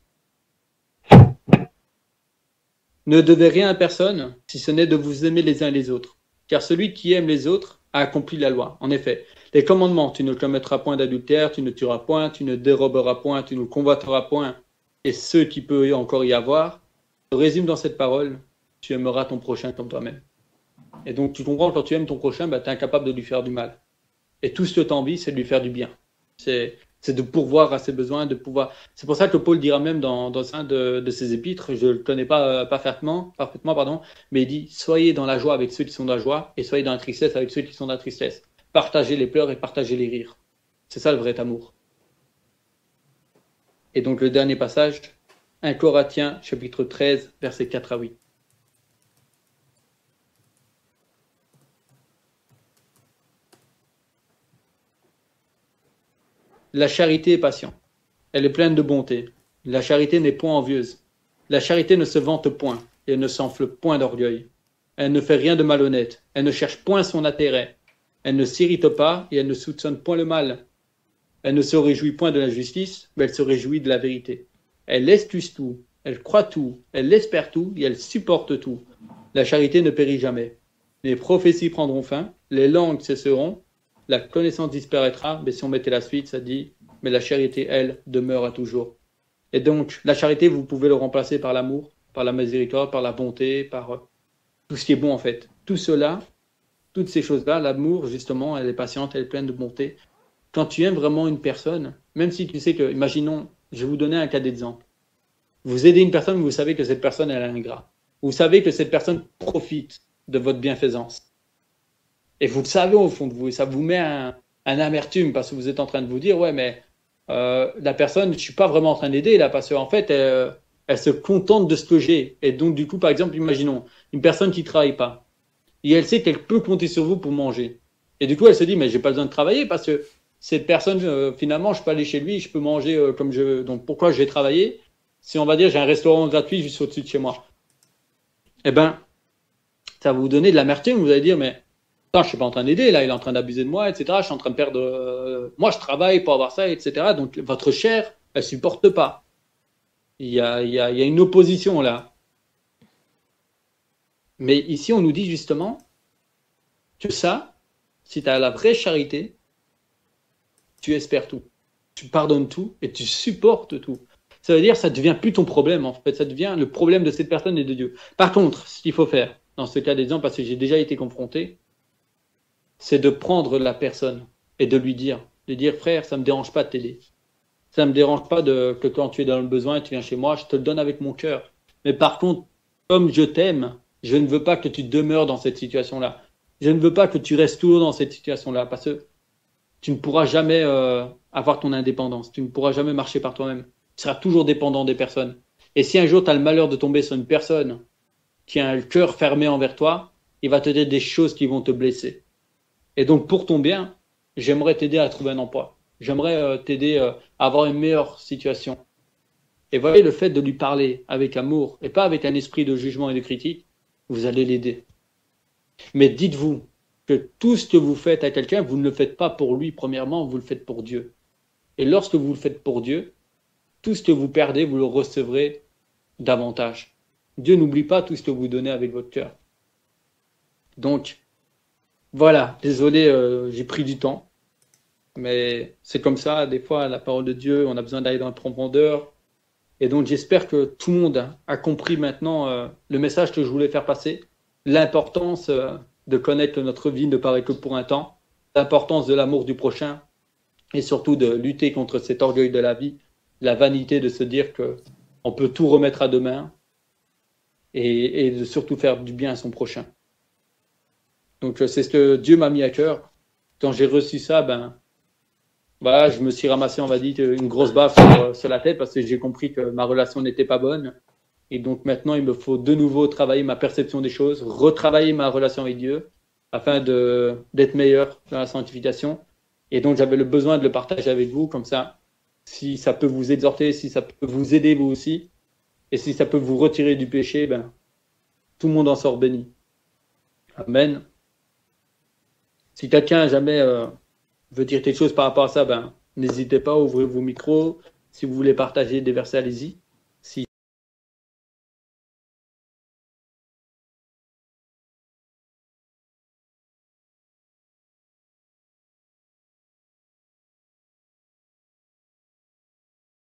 Ne devez rien à personne, si ce n'est de vous aimer les uns les autres. Car celui qui aime les autres a accompli la loi. En effet, les commandements, tu ne commettras point d'adultère, tu ne tueras point, tu ne déroberas point, tu ne convoiteras point, et ceux qui peut encore y avoir, se résume dans cette parole, tu aimeras ton prochain comme toi-même. Et donc, tu comprends, quand tu aimes ton prochain, tu es incapable de lui faire du mal. Et tout ce que tu as envie, c'est de lui faire du bien. C'est de pourvoir à ses besoins, de pouvoir. C'est pour ça que Paul dira même dans un de ses épîtres, je ne le connais pas parfaitement, mais il dit, soyez dans la joie avec ceux qui sont dans la joie, et soyez dans la tristesse avec ceux qui sont dans la tristesse. Partagez les pleurs et partagez les rires. C'est ça le vrai amour. Et donc, le dernier passage, 1 Corinthiens, chapitre 13, versets 4 à 8. La charité est patiente. Elle est pleine de bonté. La charité n'est point envieuse. La charité ne se vante point et elle ne s'enfle point d'orgueil. Elle ne fait rien de malhonnête. Elle ne cherche point son intérêt. Elle ne s'irrite pas et elle ne soupçonne point le mal. Elle ne se réjouit point de la justice, mais elle se réjouit de la vérité. Elle excuse tout, elle croit tout, elle espère tout et elle supporte tout. La charité ne périt jamais. Les prophéties prendront fin, les langues cesseront, la connaissance disparaîtra, mais si on mettait la suite, ça dit, mais la charité, elle, demeure à toujours. Et donc, la charité, vous pouvez le remplacer par l'amour, par la miséricorde, par la bonté, par tout ce qui est bon en fait. Tout cela, toutes ces choses-là, l'amour, justement, elle est patiente, elle est pleine de bonté. Quand tu aimes vraiment une personne, même si tu sais que, imaginons, je vais vous donner un cas d'exemple. Vous aidez une personne, vous savez que cette personne, elle est ingrat. Vous savez que cette personne profite de votre bienfaisance. Et vous le savez au fond de vous, et ça vous met un amertume parce que vous êtes en train de vous dire, ouais, mais la personne, je ne suis pas vraiment en train d'aider là, parce qu'en fait, elle se contente de ce que j'ai. Et donc, du coup, par exemple, imaginons une personne qui ne travaille pas. Et elle sait qu'elle peut compter sur vous pour manger. Et du coup, elle se dit, mais j'ai pas besoin de travailler parce que cette personne, finalement, je peux aller chez lui, je peux manger comme je veux. Donc, pourquoi je vais travailler si on va dire, j'ai un restaurant gratuit juste au-dessus de chez moi? Eh ben, ça va vous donner de l'amertume. Vous allez dire, mais je ne suis pas en train d'aider, là, il est en train d'abuser de moi, etc. Je suis en train de perdre... moi, je travaille pour avoir ça, etc. Donc, votre chair, elle ne supporte pas. Il y a une opposition, là. Mais ici, on nous dit justement que ça, si tu as la vraie charité, tu espères tout. Tu pardonnes tout et tu supportes tout. Ça veut dire que ça ne devient plus ton problème, en fait. Ça devient le problème de cette personne et de Dieu. Par contre, ce qu'il faut faire, dans ce cas d'exemple, parce que j'ai déjà été confronté, c'est de prendre la personne et de lui dire, frère, ça ne me dérange pas de t'aider. Ça ne me dérange pas que quand tu es dans le besoin, tu viens chez moi, je te le donne avec mon cœur. Mais par contre, comme je t'aime, Je ne veux pas que tu demeures dans cette situation-là. Je ne veux pas que tu restes toujours dans cette situation-là parce que tu ne pourras jamais avoir ton indépendance. Tu ne pourras jamais marcher par toi-même. Tu seras toujours dépendant des personnes. Et si un jour tu as le malheur de tomber sur une personne qui a le cœur fermé envers toi, il va te dire des choses qui vont te blesser. Et donc, pour ton bien, j'aimerais t'aider à trouver un emploi. J'aimerais t'aider à avoir une meilleure situation. Et voyez, le fait de lui parler avec amour et pas avec un esprit de jugement et de critique, vous allez l'aider. Mais dites-vous que tout ce que vous faites à quelqu'un, vous ne le faites pas pour lui, premièrement, vous le faites pour Dieu. Et lorsque vous le faites pour Dieu, tout ce que vous perdez, vous le recevrez davantage. Dieu n'oublie pas tout ce que vous donnez avec votre cœur. Donc, voilà, désolé, j'ai pris du temps. Mais c'est comme ça, des fois, la parole de Dieu, on a besoin d'aller dans la profondeur. Et donc, j'espère que tout le monde a compris maintenant le message que je voulais faire passer, l'importance de connaître que notre vie ne paraît que pour un temps, l'importance de l'amour du prochain, et surtout de lutter contre cet orgueil de la vie, la vanité de se dire qu'on peut tout remettre à demain, et de surtout faire du bien à son prochain. Donc, c'est ce que Dieu m'a mis à cœur. Quand j'ai reçu ça, voilà, je me suis ramassé, on va dire, une grosse baffe sur la tête parce que j'ai compris que ma relation n'était pas bonne. Et donc maintenant, il me faut de nouveau travailler ma perception des choses, retravailler ma relation avec Dieu afin d'être meilleur dans la sanctification. Et donc, j'avais le besoin de le partager avec vous, comme ça, si ça peut vous exhorter, si ça peut vous aider vous aussi, et si ça peut vous retirer du péché, tout le monde en sort béni. Amen. Si quelqu'un jamais veut dire quelque chose par rapport à ça, n'hésitez pas à ouvrir vos micros. Si vous voulez partager des versets, allez-y.